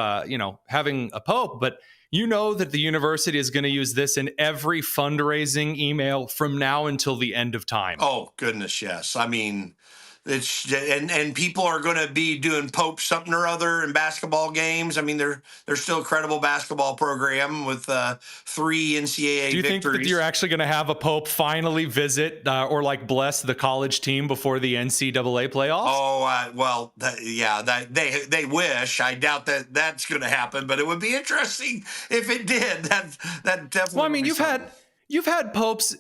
having a pope, but You know that the university is going to use this in every fundraising email from now until the end of time. Oh, goodness, yes. I mean, it's and people are going to be doing Pope something or other in basketball games. I mean, they're still a credible basketball program with 3 NCAA Do you victories. think that you're actually going to have a Pope finally visit or like bless the college team before the NCAA playoffs? Oh, well, they wish. I doubt that that's going to happen, but it would be interesting if it did. That definitely. Well, I mean, you've had popes.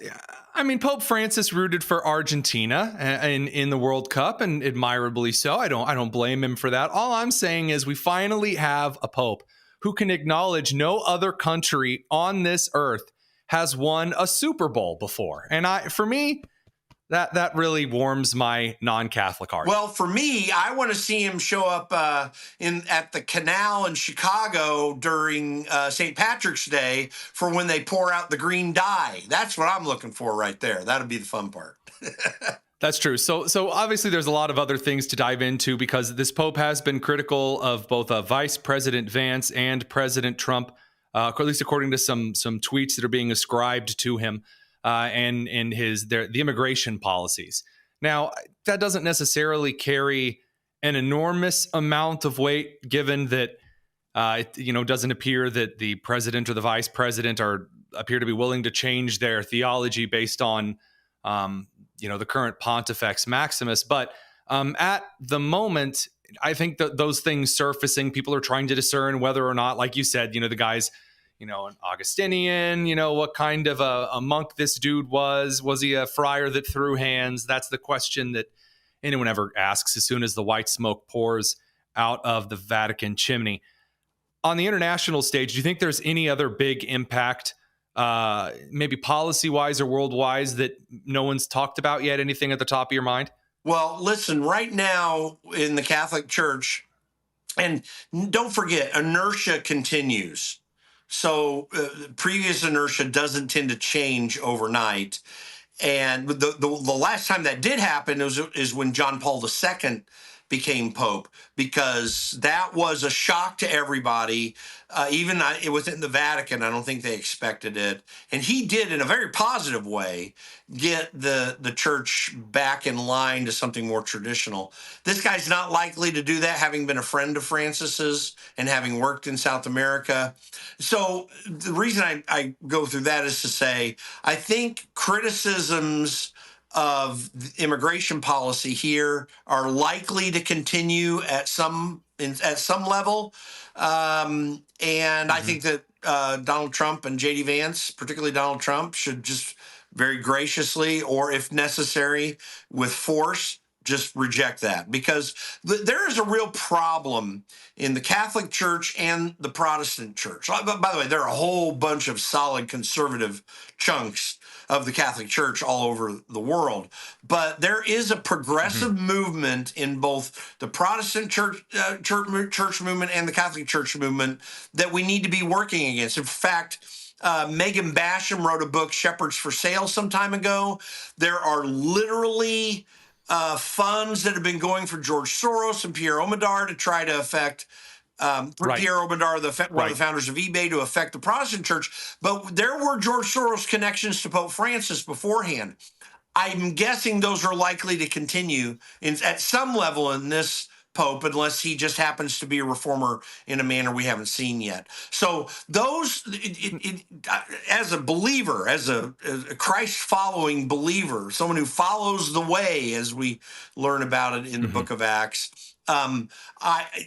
I mean, Pope Francis rooted for Argentina in the World Cup, and admirably so. I don't blame him for that. All I'm saying is we finally have a pope who can acknowledge no other country on this earth has won a Super Bowl before. And for me, that really warms my non-Catholic heart. Well, for me, I want to see him show up at the canal in Chicago during St. Patrick's Day for when they pour out the green dye. That's what I'm looking for right there. That'll be the fun part. That's true. So obviously there's a lot of other things to dive into because this Pope has been critical of both Vice President Vance and President Trump, at least according to some tweets that are being ascribed to him. And the immigration policies. Now, that doesn't necessarily carry an enormous amount of weight, given that it doesn't appear that the president or the vice president appear to be willing to change their theology based on the current Pontifex Maximus. But at the moment, I think that those things surfacing, people are trying to discern whether or not, like you said, the guy's an Augustinian, what kind of a monk this dude was. Was he a friar that threw hands? That's the question that anyone ever asks as soon as the white smoke pours out of the Vatican chimney. On the international stage, do you think there's any other big impact, maybe policy-wise or world-wise, that no one's talked about yet? Anything at the top of your mind? Well, listen, right now in the Catholic Church, and don't forget, inertia continues. So previous inertia doesn't tend to change overnight. And the last time that did happen is when John Paul II became Pope, because that was a shock to everybody. Even within the Vatican, I don't think they expected it. And he did, in a very positive way, get the church back in line to something more traditional. This guy's not likely to do that, having been a friend of Francis's and having worked in South America. So the reason I go through that is to say, I think criticisms of immigration policy here are likely to continue at some level. And I think that Donald Trump and J.D. Vance, particularly Donald Trump, should just very graciously, or if necessary, with force, just reject that. Because there is a real problem in the Catholic Church and the Protestant Church. By the way, there are a whole bunch of solid conservative chunks of the Catholic Church all over the world. But there is a progressive movement in both the Protestant church movement and the Catholic Church movement that we need to be working against. In fact, Megan Basham wrote a book, Shepherds for Sale, some time ago. There are literally funds that have been going for George Soros and Pierre Omidyar to try to affect Pierre Omidyar, one of the founders of eBay, to affect the Protestant church. But there were George Soros connections to Pope Francis beforehand. I'm guessing those are likely to continue at some level in this Pope, unless he just happens to be a reformer in a manner we haven't seen yet. So those, as a believer, as a Christ-following believer, someone who follows the way, as we learn about it in the book of Acts,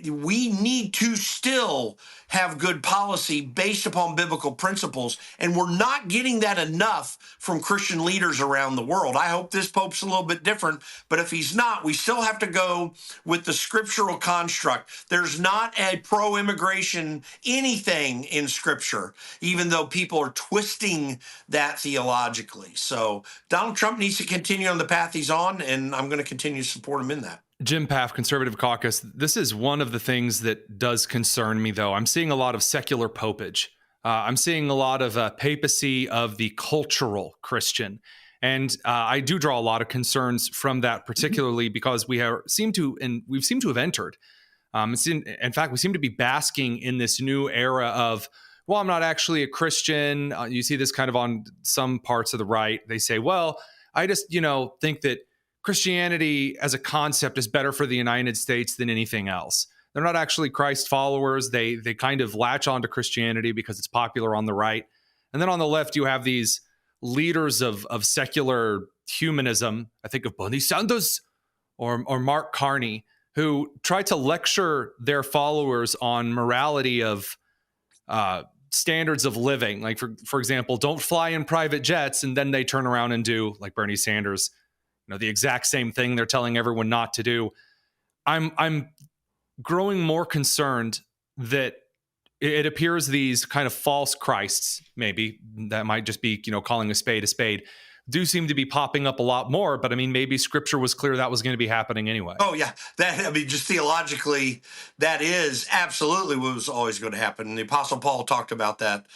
we need to still have good policy based upon biblical principles, and we're not getting that enough from Christian leaders around the world. I hope this Pope's a little bit different, but if he's not, we still have to go with the scriptural construct. There's not a pro-immigration anything in Scripture, even though people are twisting that theologically. So Donald Trump needs to continue on the path he's on, and I'm going to continue to support him in that. Jim Pfaff, Conservative Caucus. This is one of the things that does concern me, though. I'm seeing a lot of secular popage. I'm seeing a lot of papacy of the cultural Christian. And I do draw a lot of concerns from that, particularly because we've seemed to have entered. In fact, we seem to be basking in this new era of well, I'm not actually a Christian. You see this kind of on some parts of the right. They say, well, I just, think that Christianity as a concept is better for the United States than anything else. They're not actually Christ followers. They kind of latch onto Christianity because it's popular on the right. And then on the left, you have these leaders of secular humanism. I think of Bernie Sanders or Mark Carney, who try to lecture their followers on morality of standards of living. Like, for example, don't fly in private jets. And then they turn around and do, like Bernie Sanders, the exact same thing they're telling everyone not to do. I'm growing more concerned that it appears these kind of false Christs, maybe that might just be, calling a spade, do seem to be popping up a lot more. But I mean, maybe scripture was clear that was going to be happening anyway. Oh, yeah. Just theologically, that is absolutely what was always going to happen. The Apostle Paul talked about that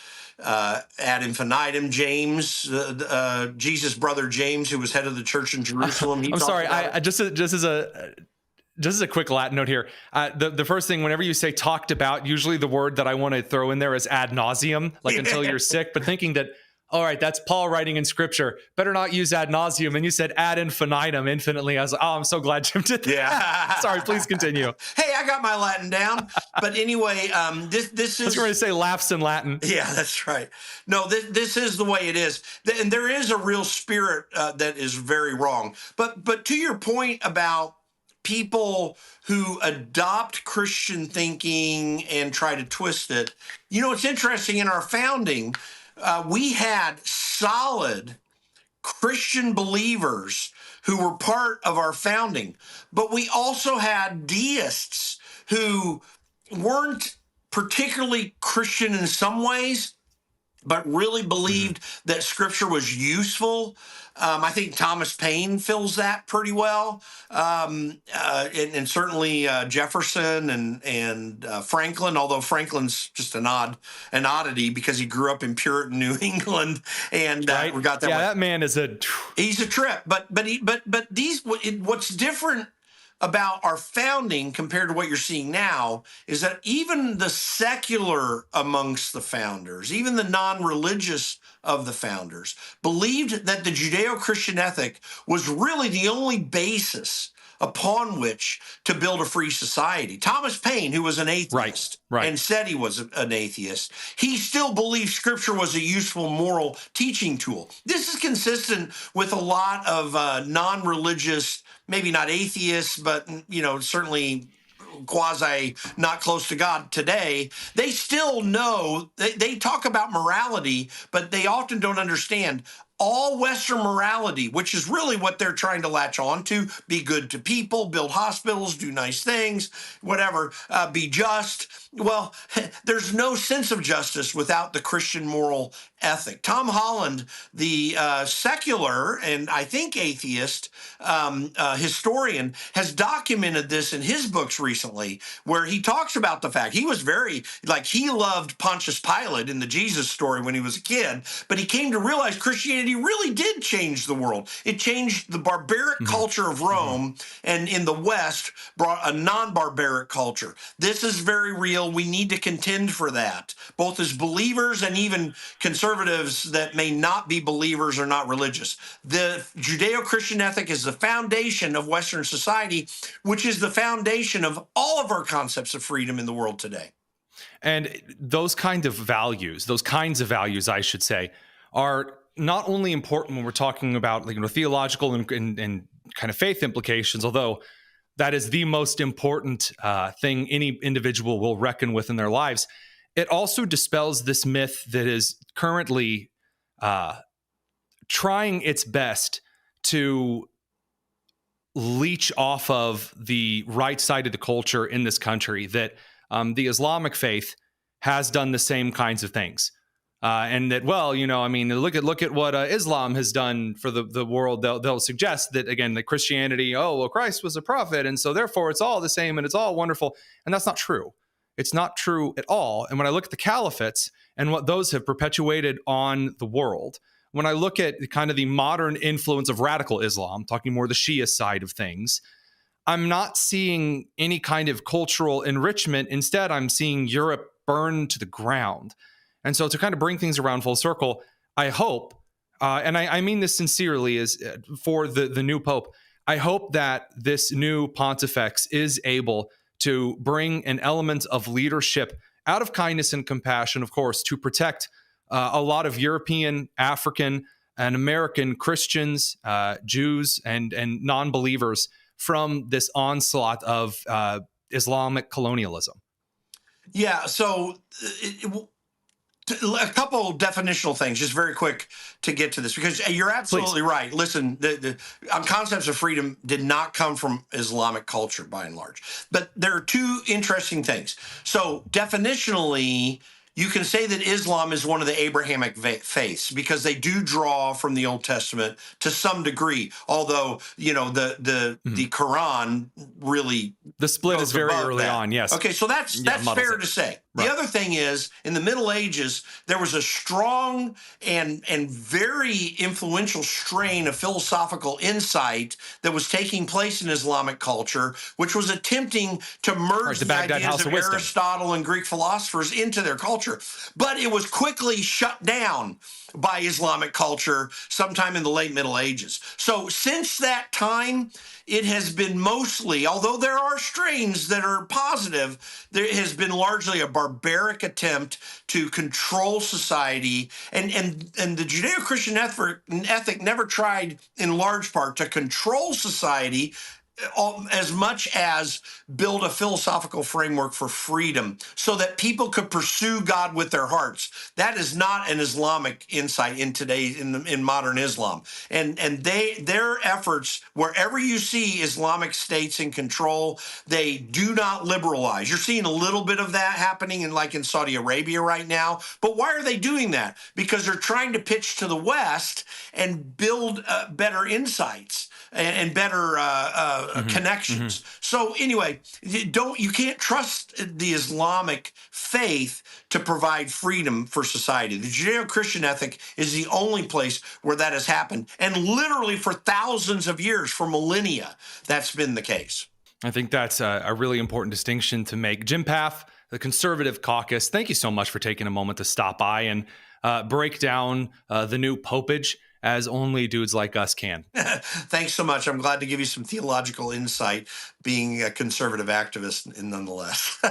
ad infinitum. James, Jesus' brother James, who was head of the church in Jerusalem. I'm sorry. Just as a quick Latin note here, the first thing, whenever you say talked about, usually the word that I want to throw in there is ad nauseum, until you're sick, but thinking that, all right, that's Paul writing in scripture. Better not use ad nauseum. And you said ad infinitum, infinitely. I was like, oh, I'm so glad Jim did that. Yeah. Sorry, please continue. Hey, I got my Latin down. But anyway, this is... I was going to say laughs in Latin. Yeah, that's right. No, this is the way it is. And there is a real spirit that is very wrong. But to your point about people who adopt Christian thinking and try to twist it, it's interesting. In our founding, we had solid Christian believers who were part of our founding, but we also had deists who weren't particularly Christian in some ways, but really believed that scripture was useful. I think Thomas Paine fills that pretty well, and certainly Jefferson and Franklin. Although Franklin's just an oddity because he grew up in Puritan New England and right. got that. Yeah, way. That man is he's a trip. But what's different about our founding compared to what you're seeing now is that even the secular amongst the founders, even the non-religious of the founders, believed that the Judeo-Christian ethic was really the only basis upon which to build a free society. Thomas Paine, who was an atheist and said he was an atheist, he still believed scripture was a useful moral teaching tool. This is consistent with a lot of non-religious, maybe not atheists, but certainly quasi not close to God today. They still know, they talk about morality, but they often don't understand all Western morality, which is really what they're trying to latch on to: be good to people, build hospitals, do nice things, whatever, be just. Well, there's no sense of justice without the Christian moral ethic. Tom Holland, the secular and I think atheist historian, has documented this in his books recently, where he talks about the fact he was he loved Pontius Pilate in the Jesus story when he was a kid, but he came to realize Christianity really did change the world. It changed the barbaric culture of Rome, and in the West brought a non-barbaric culture. This is very real. We need to contend for that, both as believers and even conservatives that may not be believers or not religious. The Judeo-Christian ethic is the foundation of Western society, which is the foundation of all of our concepts of freedom in the world today. And those kinds of values, I should say, are not only important when we're talking about theological and kind of faith implications, although that is the most important thing any individual will reckon with in their lives. It also dispels this myth that is currently trying its best to leech off of the right side of the culture in this country, that the Islamic faith has done the same kinds of things. And that, look at what Islam has done for the world. They'll suggest that, again, that Christianity, Christ was a prophet, and so therefore it's all the same and it's all wonderful. And that's not true. It's not true at all. And when I look at the caliphates and what those have perpetuated on the world, when I look at kind of the modern influence of radical Islam, talking more the Shia side of things, I'm not seeing any kind of cultural enrichment. Instead, I'm seeing Europe burn to the ground. And so to kind of bring things around full circle, I hope, and I mean this sincerely, is for the new Pope, I hope that this new Pontifex is able to bring an element of leadership out of kindness and compassion, of course, to protect a lot of European, African, and American Christians, Jews, and non-believers from this onslaught of Islamic colonialism. Yeah, so a couple definitional things, just very quick to get to this, because you're absolutely right. Listen, the concepts of freedom did not come from Islamic culture by and large. But there are two interesting things. So definitionally, you can say that Islam is one of the Abrahamic faiths because they do draw from the Old Testament to some degree. Although, you know, the Quran really, the split is very early on. Yes. Okay, so that's fair to say. Right. The other thing is, in the Middle Ages, there was a strong and very influential strain of philosophical insight that was taking place in Islamic culture, which was attempting to merge the ideas of Aristotle and Greek philosophers into their culture. But it was quickly shut down by Islamic culture sometime in the late Middle Ages. So since that time, it has been mostly, although there are strains that are positive, there has been largely a barbaric attempt to control society. And the Judeo-Christian ethic never tried, in large part, to control society as much as build a philosophical framework for freedom so that people could pursue God with their hearts. That is not an Islamic insight in modern Islam. And their efforts, wherever you see Islamic states in control, they do not liberalize. You're seeing a little bit of that happening in Saudi Arabia right now. But why are they doing that? Because they're trying to pitch to the West and build better insights and better connections. So anyway, you can't trust the Islamic faith to provide freedom for society. The Judeo-Christian ethic is the only place where that has happened. And literally for thousands of years, for millennia, that's been the case. I think that's a really important distinction to make. Jim Pfaff, the Conservative Caucus, thank you so much for taking a moment to stop by and break down the new popage as only dudes like us can. Thanks so much. I'm glad to give you some theological insight, being a conservative activist nonetheless.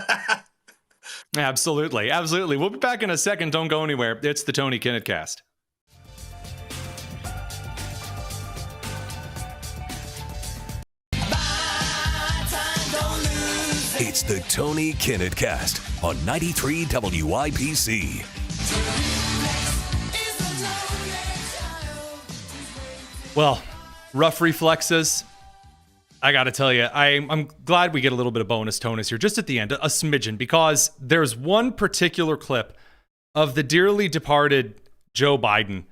Absolutely. Absolutely. We'll be back in a second. Don't go anywhere. It's the Tony Kinnett Cast. It's the Tony Kinnett Cast on 93 WIPC. Well, rough reflexes. I got to tell you, I'm glad we get a little bit of bonus tonus here just at the end, a smidgen, because there's one particular clip of the dearly departed Joe Biden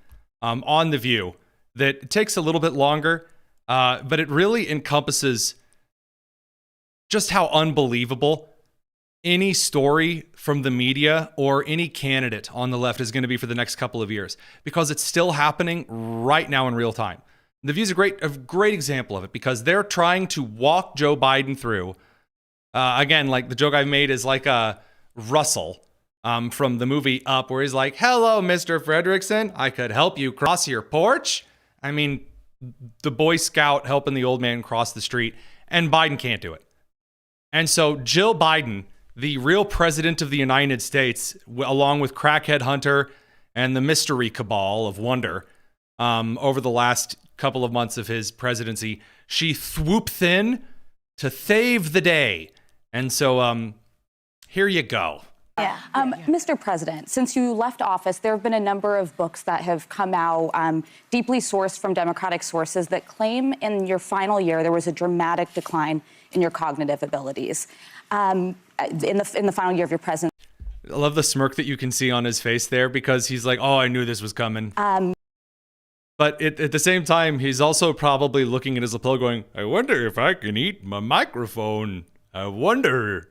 on The View that takes a little bit longer, but it really encompasses just how unbelievable any story from the media or any candidate on the left is going to be for the next couple of years, because it's still happening right now in real time. The View's a great example of it, because they're trying to walk Joe Biden through. Again, like the joke I've made is like a Russell from the movie Up, where he's like, "Hello, Mr. Fredrickson, I could help you cross your porch." I mean, the Boy Scout helping the old man cross the street, and Biden can't do it. And so Jill Biden, the real president of the United States, along with Crackhead Hunter and the mystery cabal of Wonder, over the last couple of months of his presidency, she swooped in to save the day. And so here you go. Yeah. Mr. President, since you left office, there have been a number of books that have come out, deeply sourced from Democratic sources, that claim in your final year there was a dramatic decline in your cognitive abilities. In the final year of your presidency. I love the smirk that you can see on his face there, because he's like, "Oh, I knew this was coming." But at the same time, he's also probably looking at his lapel going, "I wonder if I can eat my microphone. I wonder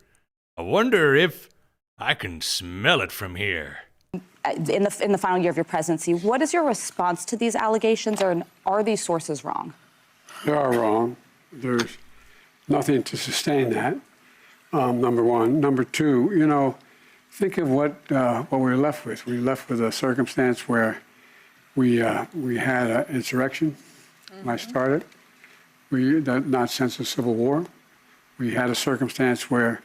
if I can smell it from here." In the final year of your presidency, what is your response to these allegations, or are these sources wrong? They are wrong. There's nothing to sustain that, number one. Number two, think of what we were left with. We were left with a circumstance where we had an insurrection when I started. Not since the Civil War. We had a circumstance where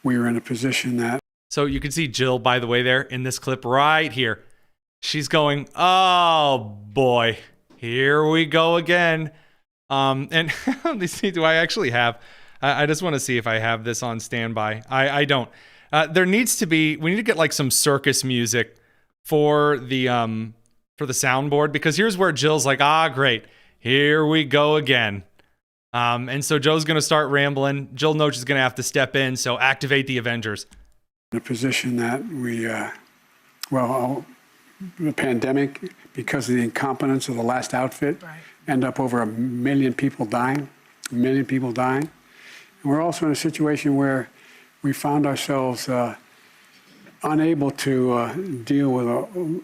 we were in a position that. So you can see Jill, by the way, there in this clip right here. She's going, oh boy, here we go again. And let me see, do I actually have, I just want to see if I have this on standby. I don't. We need to get like some circus music for the soundboard, because here's where Jill's like, great, here we go again. And so Joe's going to start rambling. Jill knows she's going to have to step in, so activate the Avengers. In a position that we, the pandemic, because of the incompetence of the last outfit, end up over 1 million people dying, And we're also in a situation where we found ourselves unable to deal with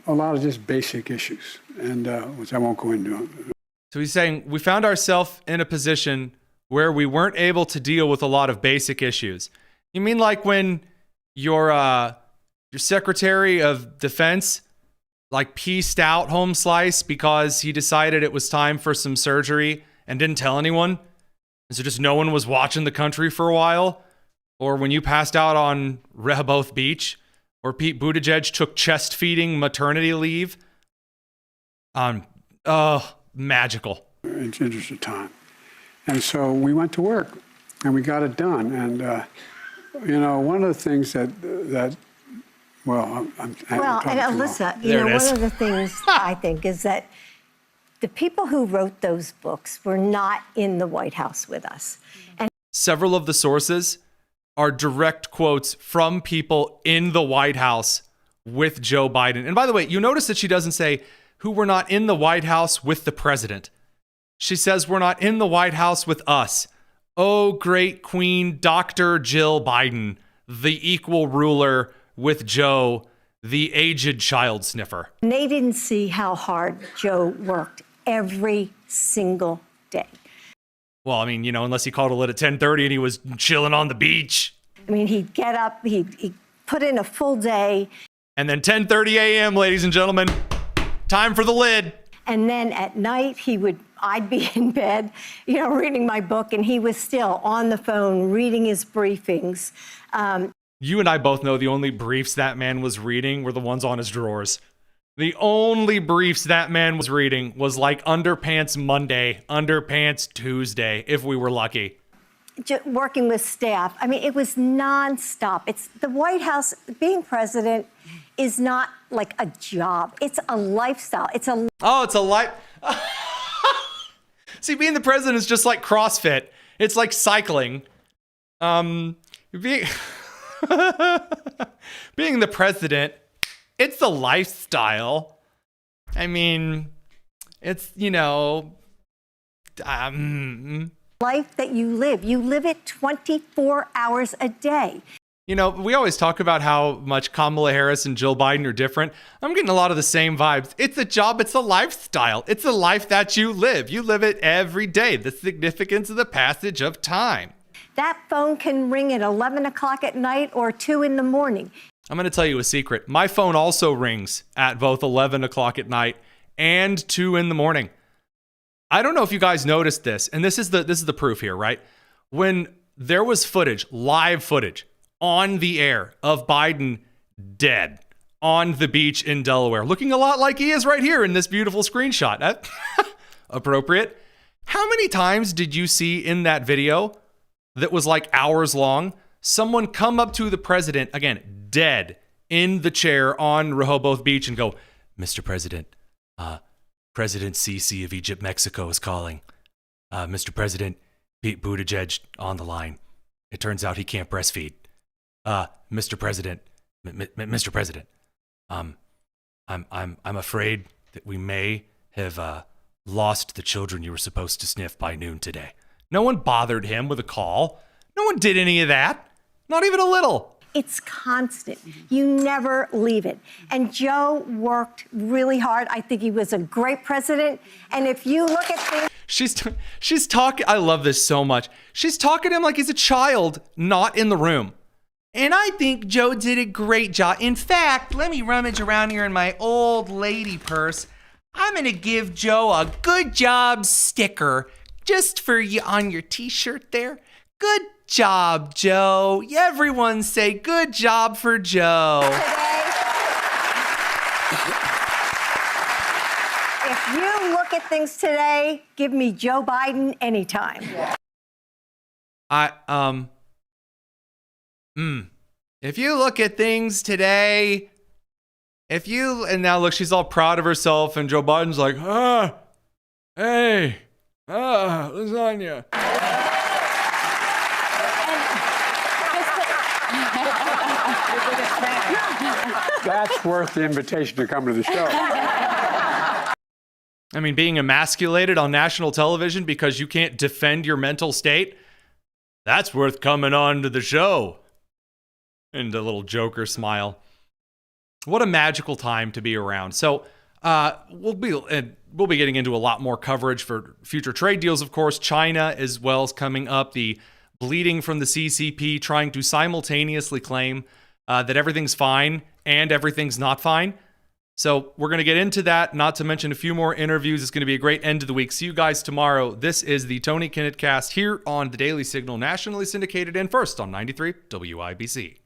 a lot of just basic issues, and which I won't go into. So he's saying we found ourselves in a position where we weren't able to deal with a lot of basic issues. You mean like when your Secretary of Defense like pieced out Home Slice because he decided it was time for some surgery and didn't tell anyone? And so just no one was watching the country for a while? Or when you passed out on Rehoboth Beach? Or Pete Buttigieg took chest-feeding maternity leave? Magical. It's interest of time. And so we went to work and we got it done. And, one of the things and Alyssa, one of the things I think is that the people who wrote those books were not in the White House with us. And several of the sources are direct quotes from people in the White House with Joe Biden. And by the way, you notice that she doesn't say who were not in the White House with the president. She says we're not in the White House with us. Oh, great Queen Dr. Jill Biden, the equal ruler with Joe, the aged child sniffer. they didn't see how hard Joe worked every single day. Well, I mean, unless he called it at 10:30 and he was chilling on the beach. I mean, he'd get up, he'd put in a full day. And then 10:30 a.m., ladies and gentlemen, time for the lid. And then at night, I'd be in bed, reading my book, and he was still on the phone reading his briefings. You and I both know the only briefs that man was reading were the ones on his drawers. The only briefs that man was reading was like Underpants Monday, Underpants Tuesday, if we were lucky. Working with staff. I mean, it was nonstop. It's the White House, being president is not like a job. It's a lifestyle. It's a life. See, being the president is just like CrossFit. It's like cycling. Being the president, it's the lifestyle. I mean, it's, life that you live. You live it 24 hours a day. We always talk about how much Kamala Harris and Jill Biden are different. I'm getting a lot of the same vibes. It's a job. It's a lifestyle. It's a life that you live. You live it every day. The significance of the passage of time. That phone can ring at 11 o'clock at night or 2 in the morning. I'm going to tell you a secret. My phone also rings at both 11 o'clock at night and 2 in the morning. I don't know if you guys noticed this, and this is the proof here, right? When there was footage, live footage, on the air of Biden dead on the beach in Delaware, looking a lot like he is right here in this beautiful screenshot. Appropriate. How many times did you see in that video that was like hours long, someone come up to the president, again, dead in the chair on Rehoboth Beach and go, Mr. President, President Sisi of Egypt, Mexico is calling. Mr. President, Pete Buttigieg on the line. It turns out he can't breastfeed. Mr. President, Mr. President, I'm afraid that we may have lost the children you were supposed to sniff by noon today. No one bothered him with a call. No one did any of that. Not even a little. It's constant. You never leave it. And Joe worked really hard. I think he was a great president. And if you look at things... She's talking... I love this so much. She's talking to him like he's a child, not in the room. And I think Joe did a great job. In fact, let me rummage around here in my old lady purse. I'm going to give Joe a good job sticker just for you on your t-shirt there. Good job, Joe. Everyone say good job for Joe. If you look at things today, give me Joe Biden anytime. If you look at things today, and now look, she's all proud of herself, and Joe Biden's like, lasagna. That's worth the invitation to come to the show. I mean, being emasculated on national television because you can't defend your mental state, that's worth coming on to the show. And a little Joker smile. What a magical time to be around. So we'll be getting into a lot more coverage for future trade deals, of course. China as well is coming up. The bleeding from the CCP trying to simultaneously claim that everything's fine and everything's not fine. So we're going to get into that, not to mention a few more interviews. It's going to be a great end of the week. See you guys tomorrow. This is the Tony Kinnett Cast here on the Daily Signal, nationally syndicated and first on 93 WIBC.